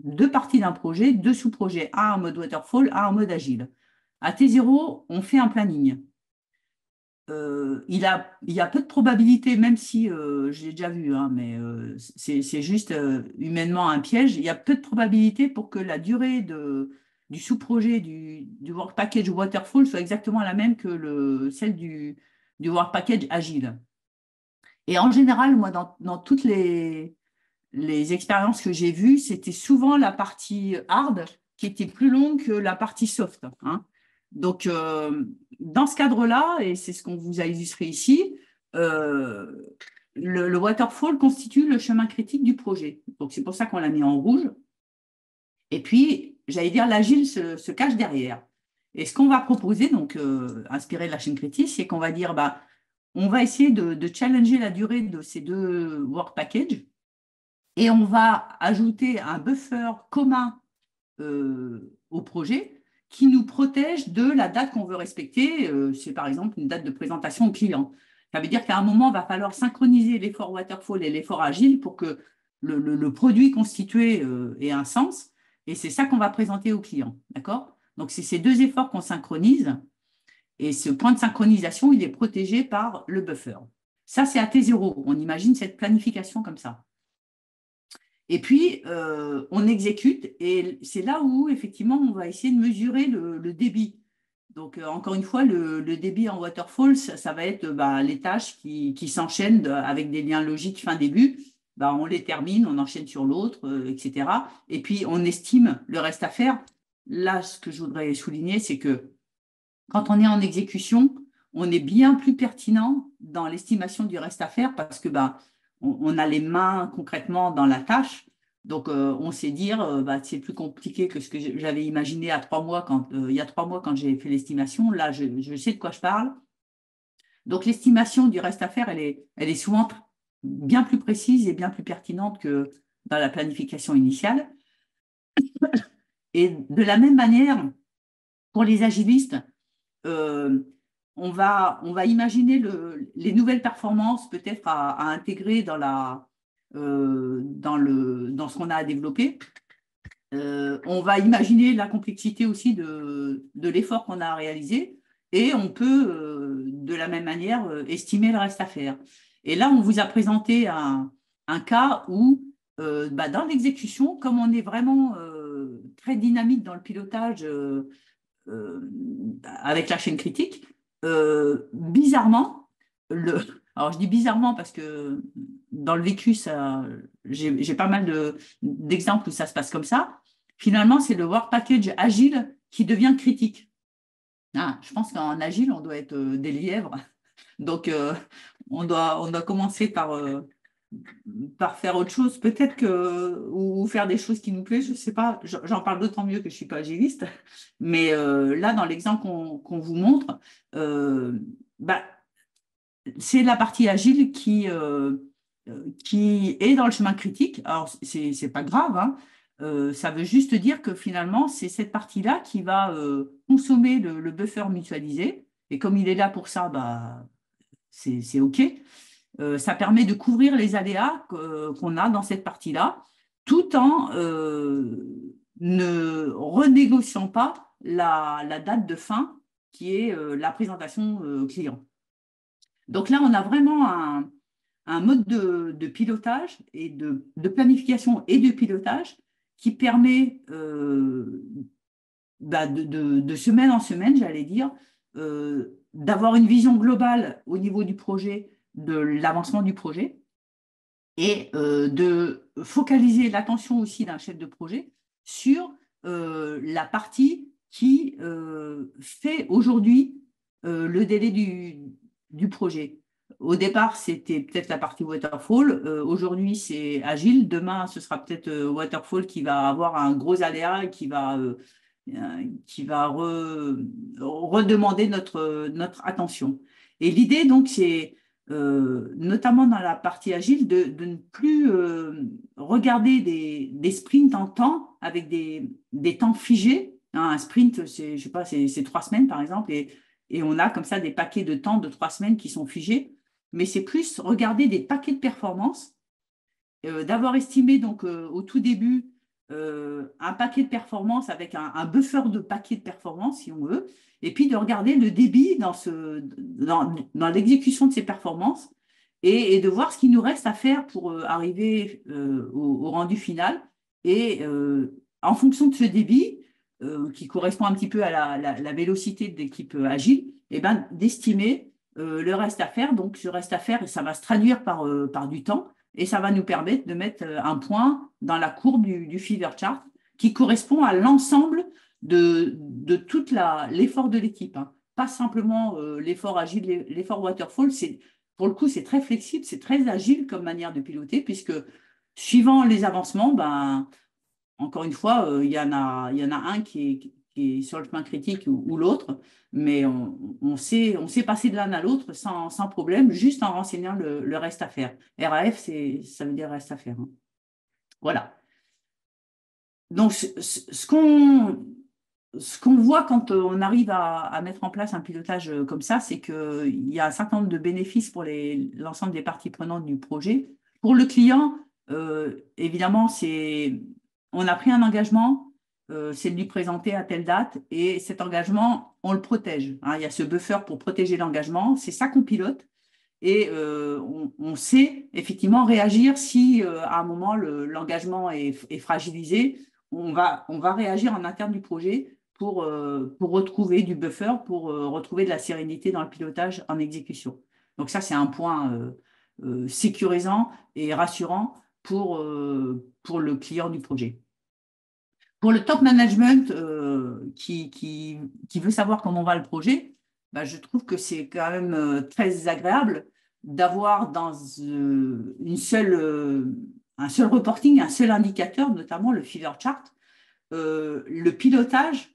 deux parties d'un projet, deux sous-projets, un en mode waterfall, un en mode agile. À T0, on fait un planning. Il y a peu de probabilité, même si je l'ai déjà vu, hein, mais c'est juste humainement un piège, il y a peu de probabilité pour que la durée du sous-projet du Work Package Waterfall soit exactement la même que celle du Work Package Agile. Et en général, moi, dans toutes les expériences que j'ai vues, c'était souvent la partie hard qui était plus longue que la partie soft. Hein. Donc, dans ce cadre-là, et c'est ce qu'on vous a illustré ici, le waterfall constitue le chemin critique du projet. Donc, c'est pour ça qu'on l'a mis en rouge. Et puis, j'allais dire, l'agile se cache derrière. Et ce qu'on va proposer, donc inspiré de la chaîne critique, c'est qu'on va dire, on va essayer de challenger la durée de ces deux work packages et on va ajouter un buffer commun au projet qui nous protège de la date qu'on veut respecter. C'est par exemple une date de présentation au client. Ça veut dire qu'à un moment, il va falloir synchroniser l'effort waterfall et l'effort agile pour que le produit constitué ait un sens, et c'est ça qu'on va présenter au client, d'accord? Donc, c'est ces deux efforts qu'on synchronise, et ce point de synchronisation, il est protégé par le buffer. Ça, c'est à T0. On imagine cette planification comme ça. Et puis, on exécute, et c'est là où, effectivement, on va essayer de mesurer le débit. Donc, encore une fois, le débit en waterfall, ça va être les tâches qui s'enchaînent avec des liens logiques fin-début. On les termine, on enchaîne sur l'autre, etc. Et puis, on estime le reste à faire. Là, ce que je voudrais souligner, c'est que quand on est en exécution, on est bien plus pertinent dans l'estimation du reste à faire parce que on a les mains concrètement dans la tâche. Donc, on sait dire, c'est plus compliqué que ce que j'avais imaginé il y a 3 mois quand j'ai fait l'estimation. Là, je sais de quoi je parle. Donc, l'estimation du reste à faire, elle est souvent bien plus précise et bien plus pertinente que dans la planification initiale. Et de la même manière, pour les agilistes, on va imaginer les nouvelles performances peut-être à intégrer dans ce qu'on a à développer. On va imaginer la complexité aussi de l'effort qu'on a à réaliser et on peut, de la même manière, estimer le reste à faire. Et là, on vous a présenté un cas où, dans l'exécution, comme on est vraiment très dynamique dans le pilotage avec la chaîne critique, bizarrement, alors je dis bizarrement parce que dans le vécu, j'ai pas mal d'exemples où ça se passe comme ça. Finalement, c'est le work package agile qui devient critique. Je pense qu'en agile, on doit être des lièvres. Donc, on doit commencer par faire autre chose, peut-être ou faire des choses qui nous plaisent, je ne sais pas. J'en parle d'autant mieux que je ne suis pas agiliste. Mais là, dans l'exemple qu'on vous montre, c'est la partie agile qui est dans le chemin critique. Alors, ce n'est pas grave, hein. Ça veut juste dire que finalement, c'est cette partie-là qui va consommer le buffer mutualisé. Et comme il est là pour ça, c'est OK. Ça permet de couvrir les aléas qu'on a dans cette partie-là, tout en ne renégociant pas la date de fin qui est la présentation client. Donc là, on a vraiment un mode de pilotage et de planification et de pilotage qui permet de semaine en semaine, j'allais dire, d'avoir une vision globale au niveau du projet, de l'avancement du projet et de focaliser l'attention aussi d'un chef de projet sur la partie qui fait aujourd'hui le délai du projet. Au départ, c'était peut-être la partie waterfall. Aujourd'hui, c'est agile. Demain, ce sera peut-être waterfall qui va avoir un gros aléa et qui va redemander notre attention. Et l'idée, donc, c'est notamment dans la partie agile, de ne plus regarder des sprints en temps avec des temps figés. Un sprint, je sais pas, c'est 3 semaines, par exemple, et on a comme ça des paquets de temps de 3 semaines qui sont figés. Mais c'est plus regarder des paquets de performance, d'avoir estimé donc au tout début un paquet de performance avec un buffer de paquet de performance, si on veut, et puis de regarder le débit dans l'exécution de ces performances et de voir ce qu'il nous reste à faire pour arriver au rendu final. Et en fonction de ce débit, qui correspond un petit peu à la vélocité de l'équipe agile, d'estimer le reste à faire. Donc, ce reste à faire, ça va se traduire par du temps. Et ça va nous permettre de mettre un point dans la courbe du fever chart qui correspond à l'ensemble de tout l'effort de l'équipe. Hein. Pas simplement l'effort agile, l'effort waterfall. Pour le coup, c'est très flexible, c'est très agile comme manière de piloter puisque suivant les avancements, encore une fois, il y en a un qui est sur le chemin critique ou l'autre, mais on sait passer de l'un à l'autre sans problème, juste en renseignant le reste à faire. RAF, ça veut dire reste à faire. Hein. Voilà. Donc, ce qu'on voit quand on arrive à mettre en place un pilotage comme ça, c'est qu'il y a un certain nombre de bénéfices pour l'ensemble des parties prenantes du projet. Pour le client, évidemment, on a pris un engagement, c'est de lui présenter à telle date, et cet engagement, on le protège. Hein. Il y a ce buffer pour protéger l'engagement, c'est ça qu'on pilote. Et on sait effectivement réagir si à un moment l'engagement est fragilisé. On va réagir en interne du projet pour retrouver du buffer, pour retrouver de la sérénité dans le pilotage en exécution. Donc ça, c'est un point sécurisant et rassurant pour le client du projet. Pour le top management qui veut savoir comment va le projet, bah, je trouve que c'est quand même très agréable d'avoir dans un seul reporting, un seul indicateur, notamment le fever chart, le pilotage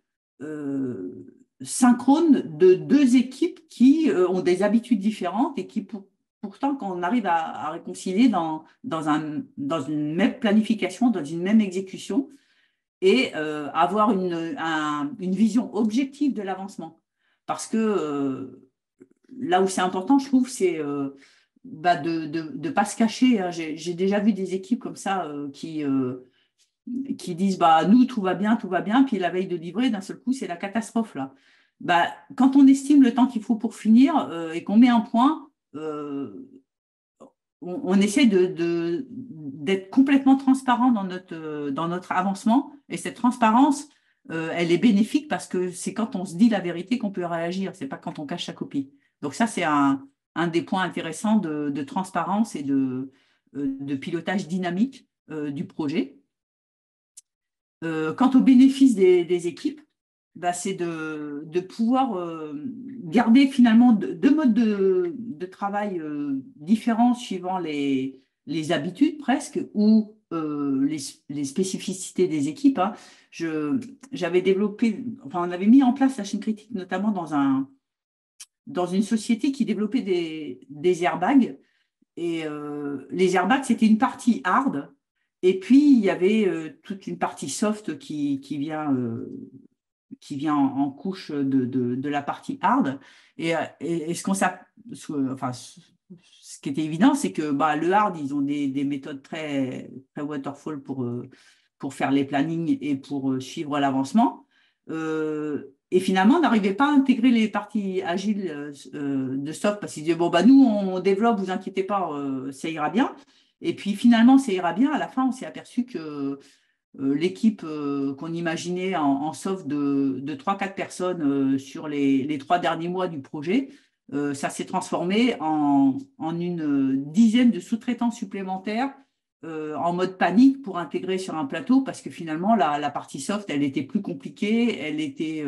synchrone de deux équipes qui ont des habitudes différentes et qui, pourtant, quand on arrive à réconcilier dans une même planification, dans une même exécution, et avoir une vision objective de l'avancement. Parce que là où c'est important, je trouve, c'est de ne pas se cacher. Hein. J'ai déjà vu des équipes comme ça qui disent nous, tout va bien, puis la veille de livrer, d'un seul coup, c'est la catastrophe. Là. Quand on estime le temps qu'il faut pour finir et qu'on met un point, on essaie d'être complètement transparent dans notre avancement. Et cette transparence, elle est bénéfique parce que c'est quand on se dit la vérité qu'on peut réagir. Ce n'est pas quand on cache sa copie. Donc ça, c'est un des points intéressants de transparence et de pilotage dynamique du projet. Quant aux bénéfices des équipes, c'est de pouvoir garder finalement deux modes de travail différents suivant les habitudes presque ou les spécificités des équipes. Hein. J'avais développé, enfin on avait mis en place la chaîne critique notamment dans une société qui développait des airbags. Et les airbags, c'était une partie hard. Et puis, il y avait toute une partie soft qui vient en couche de la partie hard. Et ce qui était évident, c'est que le hard, ils ont des méthodes très, très waterfall pour faire les plannings et pour suivre l'avancement. Et finalement, on n'arrivait pas à intégrer les parties agiles de soft parce qu'ils disaient, nous, on développe, vous inquiétez pas, ça ira bien. Et puis finalement, ça ira bien. À la fin, on s'est aperçu que l'équipe qu'on imaginait en soft de 3-4 personnes sur les 3 derniers mois du projet, ça s'est transformé en une dizaine de sous-traitants supplémentaires en mode panique pour intégrer sur un plateau parce que finalement, la partie soft, elle était plus compliquée, elle était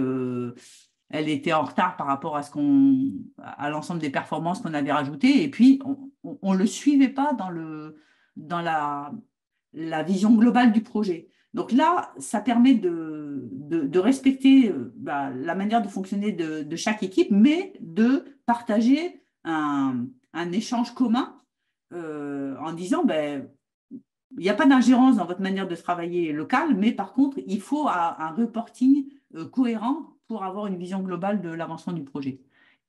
en retard par rapport à l'ensemble des performances qu'on avait rajoutées. Et puis, on ne le suivait pas dans la vision globale du projet. Donc là, ça permet de respecter la manière de fonctionner de chaque équipe, mais de partager un échange commun en disant il n'y a pas d'ingérence dans votre manière de travailler locale, mais par contre, il faut un reporting cohérent pour avoir une vision globale de l'avancement du projet.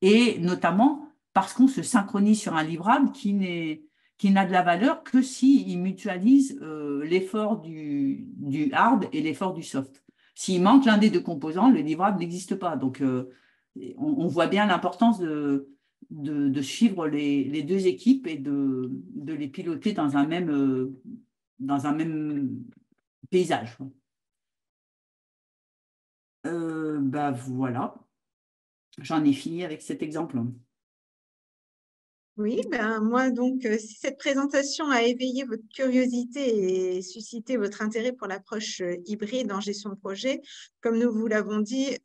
Et notamment parce qu'on se synchronise sur un livrable qui n'a de la valeur que s'il mutualise l'effort du hard et l'effort du soft. S'il manque l'un des deux composants, le livrable n'existe pas. Donc, on voit bien l'importance de suivre les deux équipes et de les piloter dans un même paysage. Voilà, j'en ai fini avec cet exemple. Oui, moi, donc, si cette présentation a éveillé votre curiosité et suscité votre intérêt pour l'approche hybride en gestion de projet, comme nous vous l'avons dit,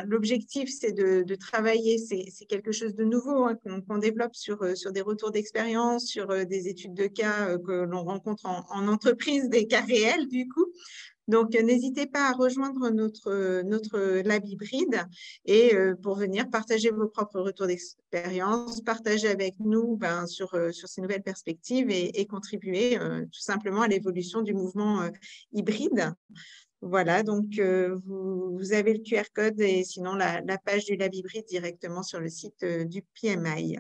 l'objectif, c'est de travailler, c'est quelque chose de nouveau hein, qu'on développe sur des retours d'expérience, sur des études de cas que l'on rencontre en entreprise, des cas réels du coup. Donc, n'hésitez pas à rejoindre notre lab hybride et pour venir partager vos propres retours d'expérience, partager avec nous sur ces nouvelles perspectives et contribuer tout simplement à l'évolution du mouvement hybride. Voilà, donc vous avez le QR code et sinon la page du lab hybride directement sur le site du PMI.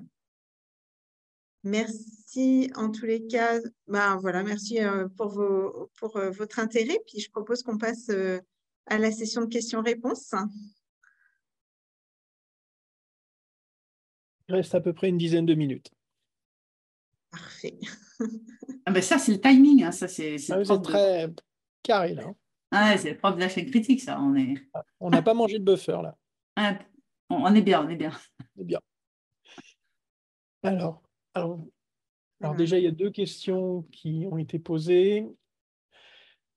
Merci en tous les cas. Ben, voilà, merci pour votre intérêt. Puis je propose qu'on passe à la session de questions-réponses. Il reste à peu près une dizaine de minutes. Parfait. Ah ben ça, c'est le timing. Hein. Ça, c'est Ah, le vous êtes propre très carré là. ah, c'est le propre de la chaîne critique, ça. On n'a pas mangé de buffer là. Ah, on est bien, on est bien. C'est bien. Alors, Voilà. déjà, il y a 2 questions qui ont été posées.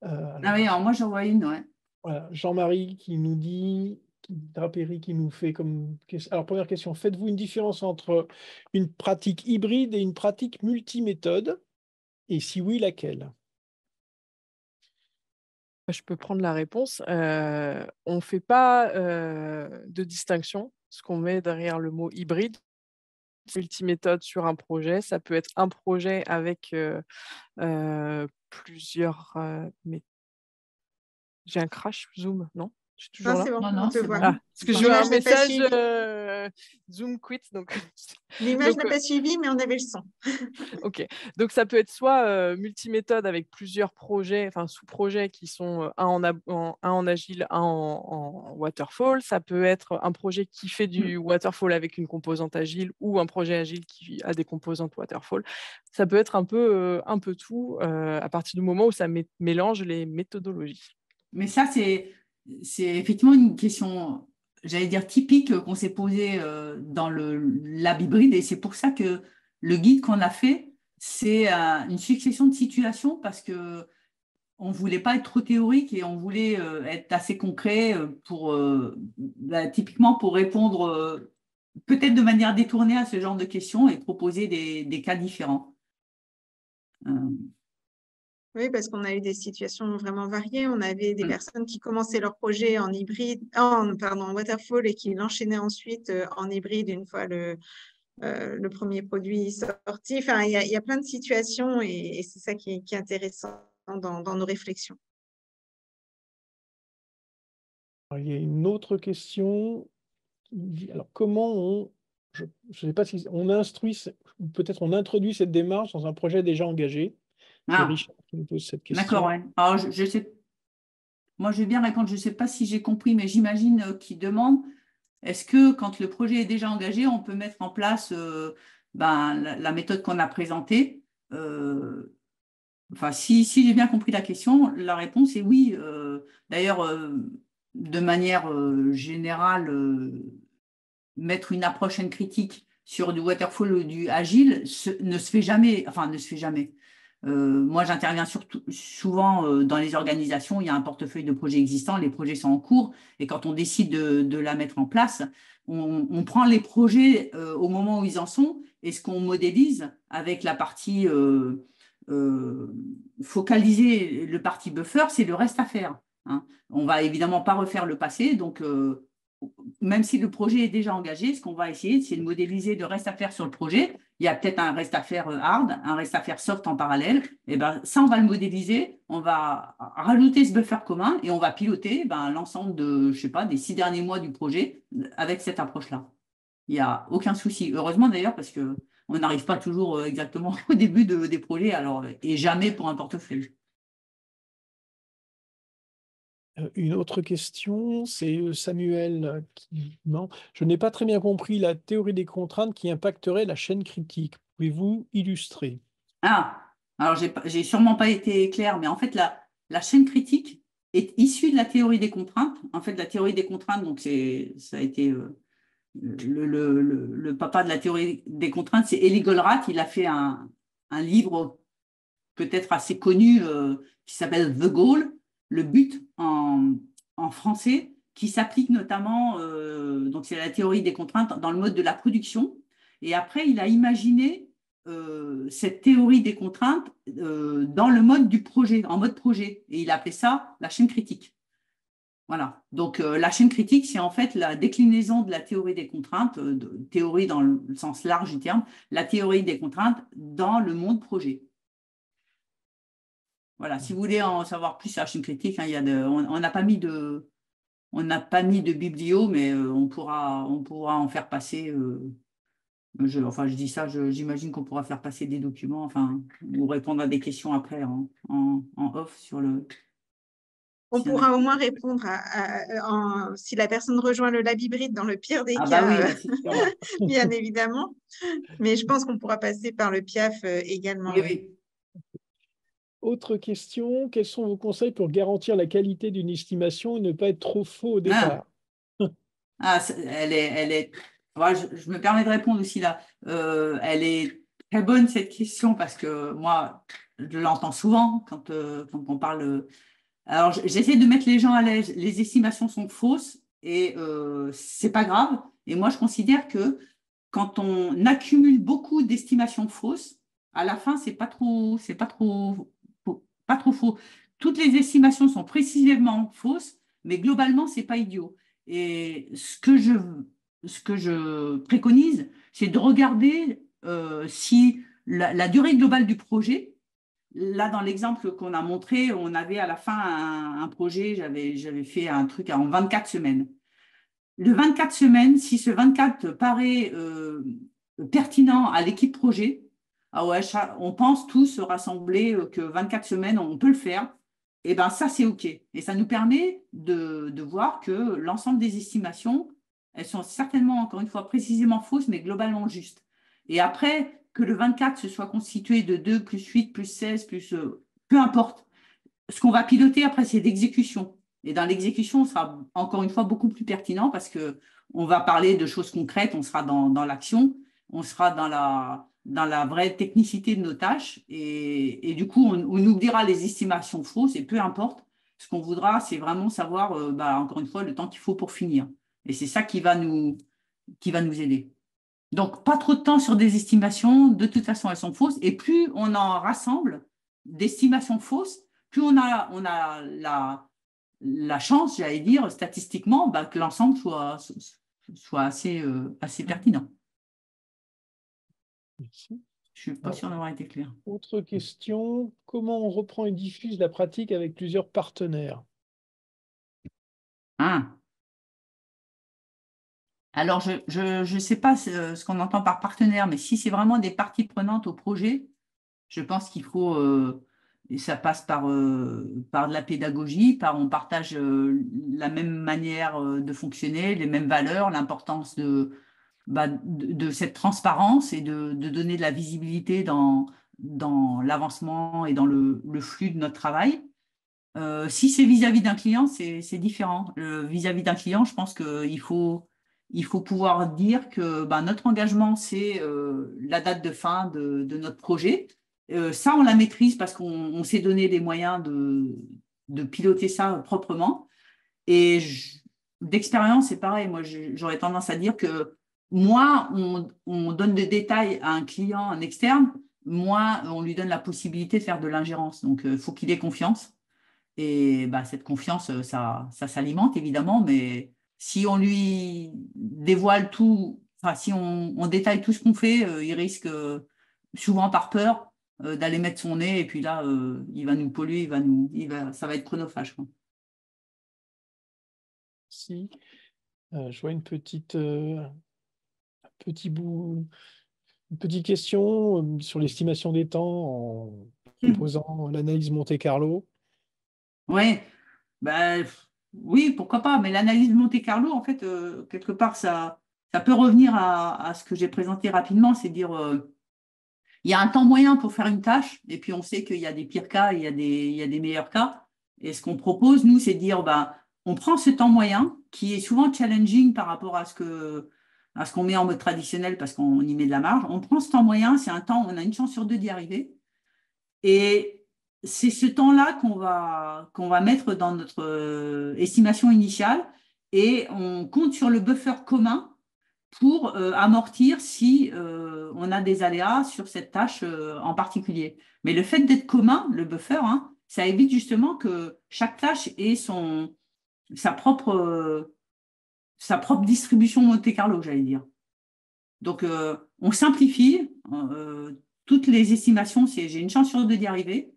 Ah oui, alors moi, j'en vois une, ouais. Voilà, Jean-Marie qui nous dit, Drapéry qui nous fait comme question. Alors, première question, faites-vous une différence entre une pratique hybride et une pratique multiméthode? Et si oui, laquelle? Je peux prendre la réponse. On ne fait pas de distinction. Ce qu'on met derrière le mot hybride, multiméthode sur un projet, ça peut être un projet avec plusieurs. J'ai un crash Zoom, non? Je suis toujours Non, là. c'est bon, Non, on non, te c'est voit. bon. Parce que je vois un L'image n'a pas message suivi. Zoom quit. Donc, L'image donc, n'a pas suivi, mais on avait le son. ok. Donc ça peut être soit multiméthode avec plusieurs projets, enfin sous-projets qui sont un en agile, un en waterfall. Ça peut être un projet qui fait du waterfall avec une composante agile ou un projet agile qui a des composantes waterfall. Ça peut être un peu tout à partir du moment où ça mélange les méthodologies. Mais ça, c'est effectivement une question, j'allais dire, typique qu'on s'est posée dans le lab hybride. Et c'est pour ça que le guide qu'on a fait, c'est une succession de situations parce que on ne voulait pas être trop théorique et on voulait être assez concret pour, typiquement pour répondre peut-être de manière détournée à ce genre de questions et proposer des cas différents. Oui, parce qu'on a eu des situations vraiment variées. On avait des Mm. personnes qui commençaient leur projet en hybride, en waterfall et qui l'enchaînaient ensuite en hybride une fois le premier produit sorti. Enfin, il y a plein de situations et c'est ça qui est intéressant dans nos réflexions. Alors, il y a une autre question. Alors, comment je ne sais pas si on instruit, ou peut-être on introduit cette démarche dans un projet déjà engagé? C'est Ah, Richard qui nous pose cette d'accord, question. ouais. Alors, je sais, moi, je vais bien répondre. Je ne sais pas si j'ai compris, mais j'imagine qu'il demande est-ce que quand le projet est déjà engagé, on peut mettre en place la méthode qu'on a présentée Enfin, si j'ai bien compris la question, la réponse est oui. D'ailleurs, de manière générale, mettre une approche critique sur du waterfall ou du agile ne se fait jamais. Enfin, ne se fait jamais. Moi, j'interviens souvent dans les organisations, il y a un portefeuille de projets existants, les projets sont en cours, et quand on décide de la mettre en place, on prend les projets au moment où ils en sont, et ce qu'on modélise avec la partie focaliser le parti buffer, c'est le reste à faire. Hein. On va évidemment pas refaire le passé, donc même si le projet est déjà engagé, ce qu'on va essayer, c'est de modéliser le reste à faire sur le projet. Il y a peut-être un reste à faire hard, un reste à faire soft en parallèle. Et ben, ça, on va le modéliser, on va rajouter ce buffer commun et on va piloter l'ensemble de, je sais pas, des 6 derniers mois du projet avec cette approche-là. Il n'y a aucun souci. Heureusement d'ailleurs, parce que on n'arrive pas toujours exactement au début des projets, alors, et jamais pour un portefeuille. Une autre question, c'est Samuel qui... Non, je n'ai pas très bien compris la théorie des contraintes qui impacterait la chaîne critique. Pouvez-vous illustrer? Ah, alors j'ai sûrement pas été claire, mais en fait, la chaîne critique est issue de la théorie des contraintes. En fait, la théorie des contraintes, donc ça a été le papa de la théorie des contraintes, c'est Eli Goldratt. Il a fait un livre peut-être assez connu qui s'appelle The Goal, le but en français, qui s'applique notamment, donc c'est la théorie des contraintes dans le mode de la production. Et après, il a imaginé cette théorie des contraintes dans le mode du projet, en mode projet. Et il a appelé ça la chaîne critique. Voilà. Donc, la chaîne critique, c'est en fait la déclinaison de la théorie des contraintes, théorie dans le sens large du terme, la théorie des contraintes dans le monde projet. Voilà. Si vous voulez en savoir plus sur la chaîne critique, hein, on n'a pas mis de biblio, mais on pourra en faire passer Enfin, je dis ça, j'imagine qu'on pourra faire passer des documents, enfin, ou répondre à des questions après en off sur le. On s'il y en a. pourra au moins répondre si la personne rejoint le lab hybride dans le pire des Ah bah oui, cas, bah, c'est sûr. bien évidemment. Mais je pense qu'on pourra passer par le PIAF également. Oui, Oui. oui. Autre question, quels sont vos conseils pour garantir la qualité d'une estimation et ne pas être trop faux au Ah, départ? elle est. Ouais, je me permets de répondre aussi là. Elle est très bonne cette question parce que moi, je l'entends souvent quand on parle. Alors, j'essaie de mettre les gens à l'aise. Les estimations sont fausses et c'est pas grave. Et moi, je considère que quand on accumule beaucoup d'estimations fausses, à la fin, pas trop faux. Toutes les estimations sont précisément fausses, mais globalement, c'est pas idiot. Et ce que je préconise, c'est de regarder si la durée globale du projet. Là, dans l'exemple qu'on a montré, on avait à la fin un projet, j'avais fait un truc en 24 semaines. Le 24 semaines, si ce 24 paraît pertinent à l'équipe projet, ah ouais, on pense tous se rassembler que 24 semaines, on peut le faire, et bien ça, c'est OK. Et ça nous permet de voir que l'ensemble des estimations, elles sont certainement, encore une fois, précisément fausses, mais globalement justes. Et après, que le 24 se soit constitué de 2 plus 8 plus 16, plus peu importe. Ce qu'on va piloter après, c'est l'exécution. Et dans l'exécution, on sera encore une fois beaucoup plus pertinent parce qu'on va parler de choses concrètes, on sera dans l'action, on sera dans la vraie technicité de nos tâches. Et du coup, on oubliera les estimations fausses et peu importe. Ce qu'on voudra, c'est vraiment savoir, encore une fois, le temps qu'il faut pour finir. Et c'est ça qui va nous aider. Donc, pas trop de temps sur des estimations. De toute façon, elles sont fausses. Et plus on en rassemble d'estimations fausses, plus on a la chance, j'allais dire, statistiquement, que l'ensemble soit assez pertinent. Merci. Je ne suis pas sûre d'avoir été clair. Autre question, comment on reprend et diffuse la pratique avec plusieurs partenaires? Ah. Alors, je ne sais pas ce qu'on entend par partenaire, mais si c'est vraiment des parties prenantes au projet, je pense qu'il faut, et ça passe par de la pédagogie, on partage la même manière de fonctionner, les mêmes valeurs, l'importance de cette transparence et de donner de la visibilité dans l'avancement et dans le flux de notre travail. Si c'est vis-à-vis d'un client, c'est différent. Vis-à-vis d'un client, je pense qu'il faut pouvoir dire que notre engagement, c'est la date de fin de notre projet. Ça, on la maîtrise parce qu'on s'est donné les moyens de piloter ça proprement. Et d'expérience, c'est pareil. Moi, j'aurais tendance à dire que moins on donne de détails à un client, un externe, moins on lui donne la possibilité de faire de l'ingérence. Donc, il faut qu'il ait confiance. Et cette confiance, ça s'alimente évidemment, mais si on lui dévoile tout, enfin, si on détaille tout ce qu'on fait, il risque souvent par peur d'aller mettre son nez et puis là, il va nous polluer, ça va être chronophage, quoi. Si, je vois une petite question sur l'estimation des temps en proposant l'analyse Monte-Carlo. Ouais, oui, pourquoi pas, mais l'analyse Monte-Carlo, en fait, quelque part, ça peut revenir à ce que j'ai présenté rapidement, c'est dire il y a un temps moyen pour faire une tâche, et puis on sait qu'il y a des pires cas, il y a des meilleurs cas. Et ce qu'on propose, nous, c'est de dire, on prend ce temps moyen, qui est souvent challenging par rapport à ce qu'on met en mode traditionnel, parce qu'on y met de la marge. On prend ce temps moyen, c'est un temps, on a une chance sur deux d'y arriver. Et c'est ce temps-là qu'on va mettre dans notre estimation initiale, et on compte sur le buffer commun pour amortir si on a des aléas sur cette tâche en particulier. Mais le fait d'être commun, le buffer, ça évite justement que chaque tâche ait sa propre distribution Monte-Carlo, j'allais dire. Donc, on simplifie. Toutes les estimations, j'ai une chance sur deux d'y arriver.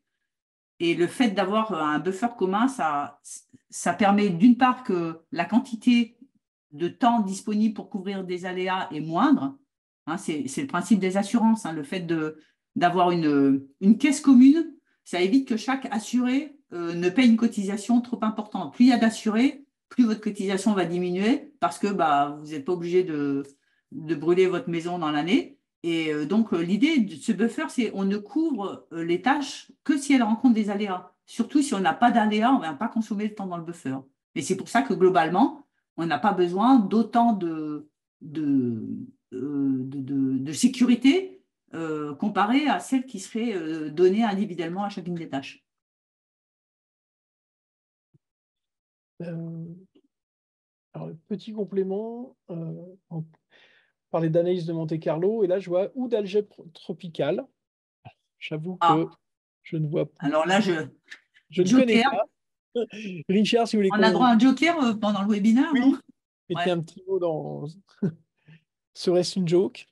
Et le fait d'avoir un buffer commun, ça permet d'une part que la quantité de temps disponible pour couvrir des aléas est moindre, hein. C'est le principe des assurances, hein, le fait d'avoir une caisse commune, ça évite que chaque assuré ne paye une cotisation trop importante. Plus il y a d'assurés, plus votre cotisation va diminuer parce que vous n'êtes pas obligé de brûler votre maison dans l'année. Et donc, l'idée de ce buffer, c'est on ne couvre les tâches que si elles rencontrent des aléas. Surtout si on n'a pas d'aléas, on ne va pas consommer le temps dans le buffer. Et c'est pour ça que globalement, on n'a pas besoin d'autant de sécurité comparée à celle qui serait donnée individuellement à chacune des tâches. Alors, petit complément, on parlait d'analyse de Monte-Carlo, et là, je vois ou d'algèbre tropicale. J'avoue que je ne vois pas. Alors là, je ne joker. connais pas. Richard, si vous voulez on a droit à un joker pendant le webinaire, oui. non? Mettez un petit mot dans... Serait-ce une joke?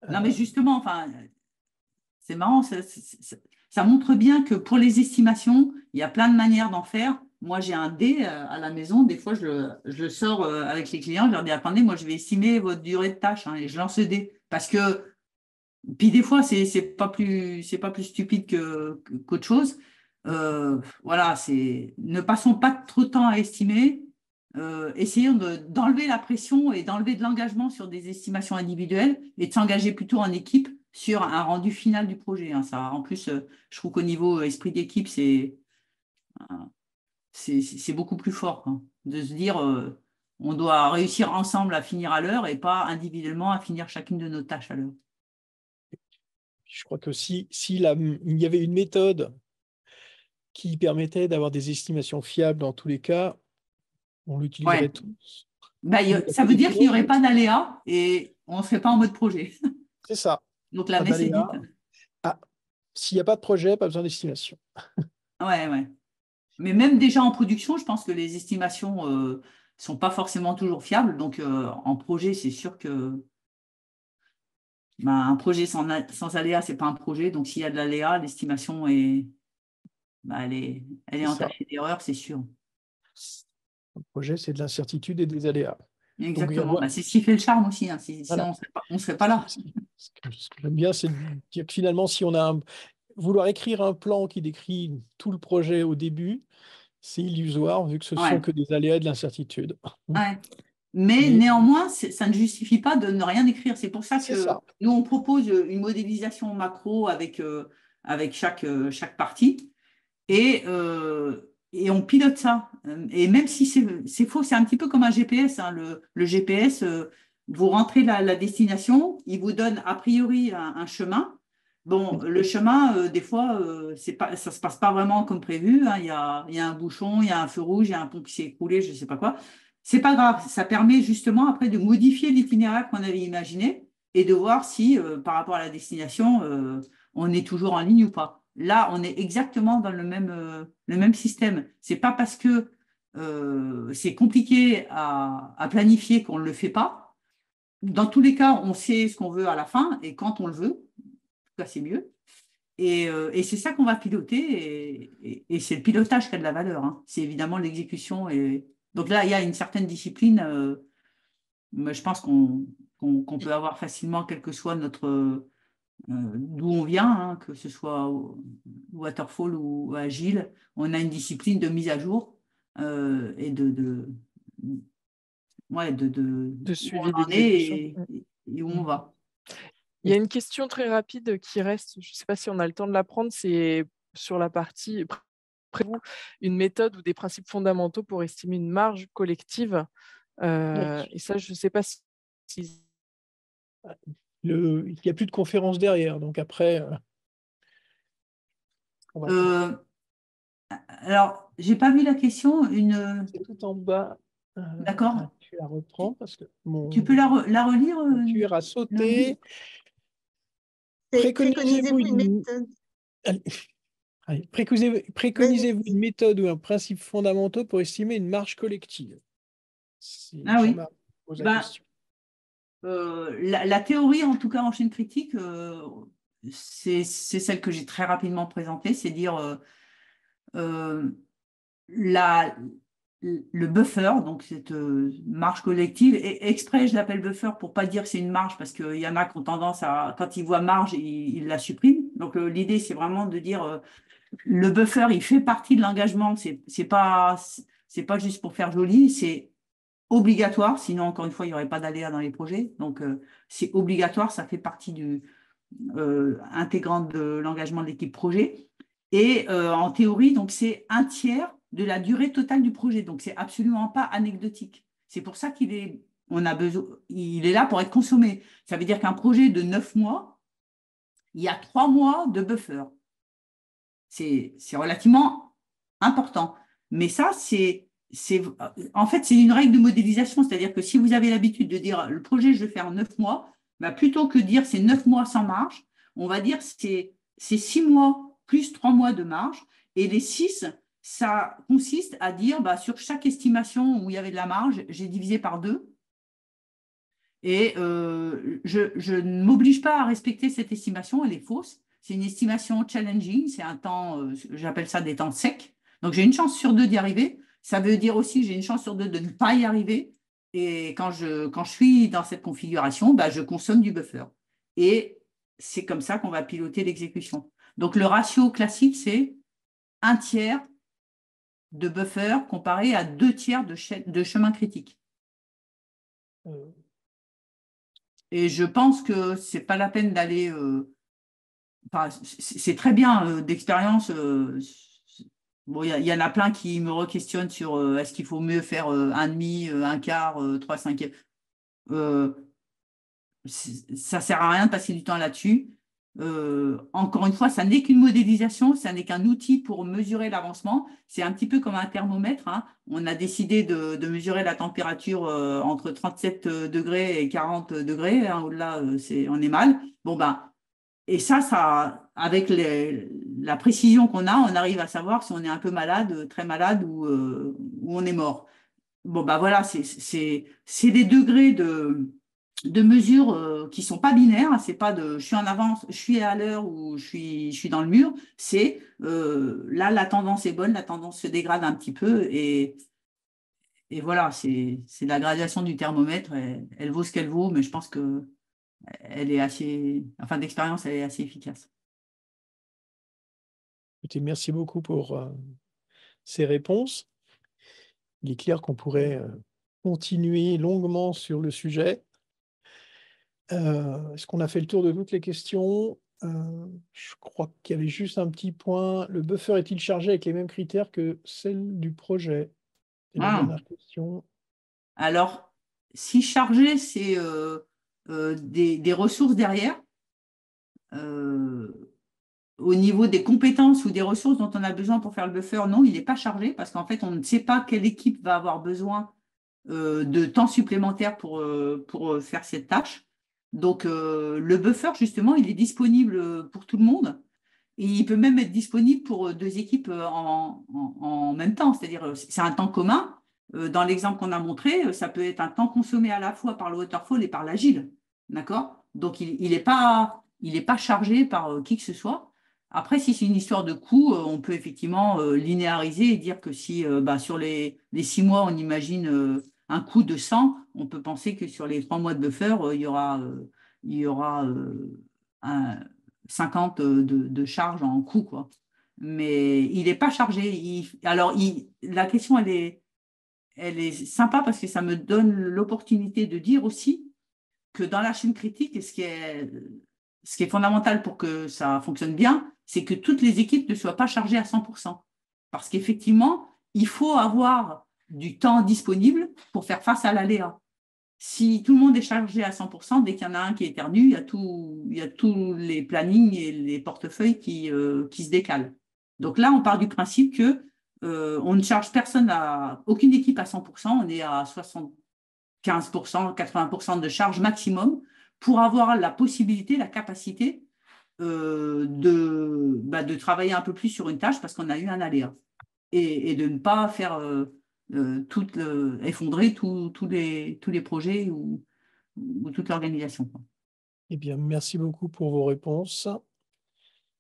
Non, mais justement, enfin, c'est marrant, ça montre bien que pour les estimations, il y a plein de manières d'en faire. Moi, j'ai un dé à la maison. Des fois, je le sors avec les clients. Je leur dis, attendez, moi, je vais estimer votre durée de tâche, hein, et je lance le dé. Parce que, puis des fois, c'est pas plus stupide qu'autre chose. Voilà, ne passons pas trop de temps à estimer. Essayons d'enlever la pression et d'enlever de l'engagement sur des estimations individuelles et de s'engager plutôt en équipe sur un rendu final du projet, hein. Ça, en plus, je trouve qu'au niveau esprit d'équipe, c'est beaucoup plus fort, hein, de se dire on doit réussir ensemble à finir à l'heure et pas individuellement à finir chacune de nos tâches à l'heure. Je crois que si il y avait une méthode qui permettait d'avoir des estimations fiables dans tous les cas, on l'utiliserait tous. Ça veut dire qu'il n'y aurait pas d'aléas et on ne serait pas en mode projet. C'est ça. Donc la messe est dite. S'il n'y a pas de projet, pas besoin d'estimation. Ouais. Mais même déjà en production, je pense que les estimations ne sont pas forcément toujours fiables. Donc en projet, c'est sûr que un projet sans aléas, ce n'est pas un projet. Donc s'il y a de l'aléa, l'estimation elle est entachée d'erreurs, c'est sûr. Un projet, c'est de l'incertitude et des aléas. Exactement. C'est ce qui fait le charme aussi, hein. Sinon, on ne serait pas là. Ce que j'aime bien, c'est de dire que finalement, si on a vouloir écrire un plan qui décrit tout le projet au début, c'est illusoire vu que ce sont que des aléas et de l'incertitude. Ouais. Mais néanmoins, ça ne justifie pas de ne rien écrire. C'est pour ça que nous, on propose une modélisation macro avec chaque partie et on pilote ça. Et même si c'est faux, c'est un petit peu comme un GPS, hein. Le GPS, vous rentrez la destination, il vous donne a priori un chemin. Bon, le chemin, des fois, ça ne se passe pas vraiment comme prévu, hein. Il y a un bouchon, il y a un feu rouge, il y a un pont qui s'est écroulé, je ne sais pas quoi. C'est pas grave, ça permet justement après de modifier l'itinéraire qu'on avait imaginé et de voir si, par rapport à la destination, on est toujours en ligne ou pas. Là, on est exactement dans le même système. C'est pas parce que c'est compliqué à planifier qu'on ne le fait pas. Dans tous les cas, on sait ce qu'on veut à la fin et quand on le veut, en tout cas, c'est mieux. Et c'est ça qu'on va piloter et c'est le pilotage qui a de la valeur, hein. C'est évidemment l'exécution. Donc là, il y a une certaine discipline. Mais je pense qu'on peut avoir facilement, quel que soit d'où on vient, hein, que ce soit waterfall ou agile, on a une discipline de mise à jour et de suivi d'exécution et où on va. Il y a une question très rapide qui reste, je ne sais pas si on a le temps de la prendre, c'est sur la partie une méthode ou des principes fondamentaux pour estimer une marge collective. Et ça, je ne sais pas si... Il n'y a plus de conférence derrière, donc après... alors, je n'ai pas vu la question. C'est tout en bas. D'accord. Tu la reprends parce que tu peux la relire. Tu a sauté. Préconisez-vous une méthode. Préconisez-vous une méthode ou un principe fondamental pour estimer une marge collective? Oui. La théorie, en tout cas en chaîne critique, c'est celle que j'ai très rapidement présentée, c'est dire le buffer, donc cette marge collective, et exprès je l'appelle buffer pour pas dire que c'est une marge, parce qu'il y en a qui ont tendance à, quand ils voient marge, ils la suppriment. Donc l'idée, c'est vraiment de dire le buffer, il fait partie de l'engagement, c'est pas juste pour faire joli, c'est obligatoire, sinon encore une fois, il n'y aurait pas d'aléa dans les projets. Donc c'est obligatoire, ça fait partie intégrante de l'engagement de l'équipe projet. Et en théorie, donc c'est 1/3 de la durée totale du projet. Donc c'est absolument pas anecdotique. C'est pour ça il est là pour être consommé. Ça veut dire qu'un projet de 9 mois, il y a 3 mois de buffer. C'est relativement important. Mais ça, en fait, c'est une règle de modélisation. C'est-à-dire que si vous avez l'habitude de dire le projet, je le fais en 9 mois, bah, plutôt que de dire c'est 9 mois sans marge, on va dire c'est 6 mois plus 3 mois de marge. Et les 6, ça consiste à dire bah, sur chaque estimation où il y avait de la marge, j'ai divisé par 2. Et je ne m'oblige pas à respecter cette estimation, elle est fausse. C'est une estimation challenging, c'est un temps, j'appelle ça des temps secs. Donc j'ai une chance sur 2 d'y arriver. Ça veut dire aussi que j'ai une chance sur 2 de ne pas y arriver. Et quand je suis dans cette configuration, bah, je consomme du buffer. Et c'est comme ça qu'on va piloter l'exécution. Donc le ratio classique, c'est 1/3 de buffer comparé à 2/3 de chemin critique. Et je pense que ce n'est pas la peine d'aller… c'est très bien d'expérience. Bon, il y en a plein qui me re-questionnent sur est-ce qu'il faut mieux faire 1/2, 1/4, 3/5. Ça ne sert à rien de passer du temps là-dessus. Encore une fois, ça n'est qu'une modélisation, ça n'est qu'un outil pour mesurer l'avancement. C'est un petit peu comme un thermomètre, hein. On a décidé de mesurer la température entre 37 degrés et 40 degrés. Hein, au-delà, on est mal. Bon, ben, et ça avec la précision qu'on a, on arrive à savoir si on est un peu malade, très malade ou on est mort. Bon, ben voilà, c'est des degrés de mesures qui ne sont pas binaires, c'est pas de je suis en avance, je suis à l'heure ou je suis dans le mur, c'est là la tendance est bonne, la tendance se dégrade un petit peu et voilà, c'est la gradation du thermomètre, elle vaut ce qu'elle vaut, mais je pense que elle est assez, enfin d'expérience, elle est assez efficace. Écoutez, merci beaucoup pour ces réponses. Il est clair qu'on pourrait continuer longuement sur le sujet. Est-ce qu'on a fait le tour de toutes les questions? Je crois qu'il y avait juste un petit point. Le buffer est-il chargé avec les mêmes critères que celle du projet? C'est la dernière question. Alors, si chargé, c'est des ressources derrière. Au niveau des compétences ou des ressources dont on a besoin pour faire le buffer, non, il n'est pas chargé parce qu'en fait, on ne sait pas quelle équipe va avoir besoin de temps supplémentaire pour faire cette tâche. Donc, le buffer, justement, il est disponible pour tout le monde et il peut même être disponible pour 2 équipes en même temps. C'est-à-dire, c'est un temps commun. Dans l'exemple qu'on a montré, ça peut être un temps consommé à la fois par le waterfall et par l'agile. D'accord? Donc, il n'est pas chargé par qui que ce soit. Après, si c'est une histoire de coût, on peut effectivement linéariser et dire que si sur les 6 mois, on imagine un coût de 100, on peut penser que sur les 3 mois de buffer, il y aura 50 de charge en coût, quoi. Mais il n'est pas chargé. Alors, la question, elle est sympa parce que ça me donne l'opportunité de dire aussi que dans la chaîne critique, ce qui est fondamental pour que ça fonctionne bien, c'est que toutes les équipes ne soient pas chargées à 100%. Parce qu'effectivement, il faut avoir du temps disponible pour faire face à l'aléa. Si tout le monde est chargé à 100%, dès qu'il y en a un qui éternue, il y a tous les plannings et les portefeuilles qui se décalent. Donc là, on part du principe que on ne charge aucune équipe à 100%, on est à 75%, 80% de charge maximum pour avoir la possibilité, la capacité de travailler un peu plus sur une tâche parce qu'on a eu un aléa et de ne pas faire effondrer tous les projets ou toute l'organisation. Eh bien, merci beaucoup pour vos réponses.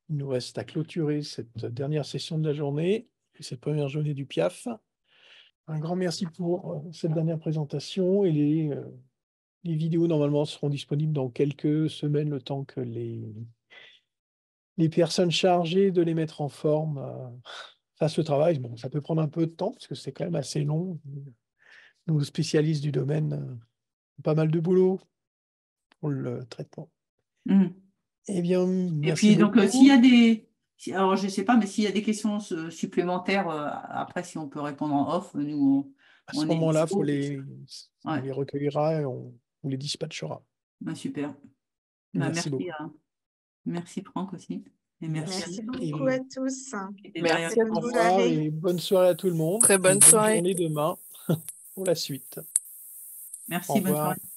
Il nous reste à clôturer cette dernière session de la journée, cette première journée du PIAF. Un grand merci pour cette dernière présentation et les vidéos normalement seront disponibles dans quelques semaines, le temps que les personnes chargées de les mettre en forme fassent le travail. Bon, ça peut prendre un peu de temps parce que c'est quand même assez long. Nos spécialistes du domaine ont pas mal de boulot pour le traitement. Eh bien, Et merci puis, donc, beaucoup. s'il y a des... Alors, je ne sais pas, mais s'il y a des questions supplémentaires, après, si on peut répondre en off, nous, À ce on est moment-là, dispo. on les recueillera et on les dispatchera. Bah, super. Merci beaucoup. Merci Franck aussi. Et Merci beaucoup à tous. Merci à Au tous. revoir et bonne soirée à tout le monde. Très bonne soirée. Journée demain pour la suite. Merci, Au bonne revoir. soirée.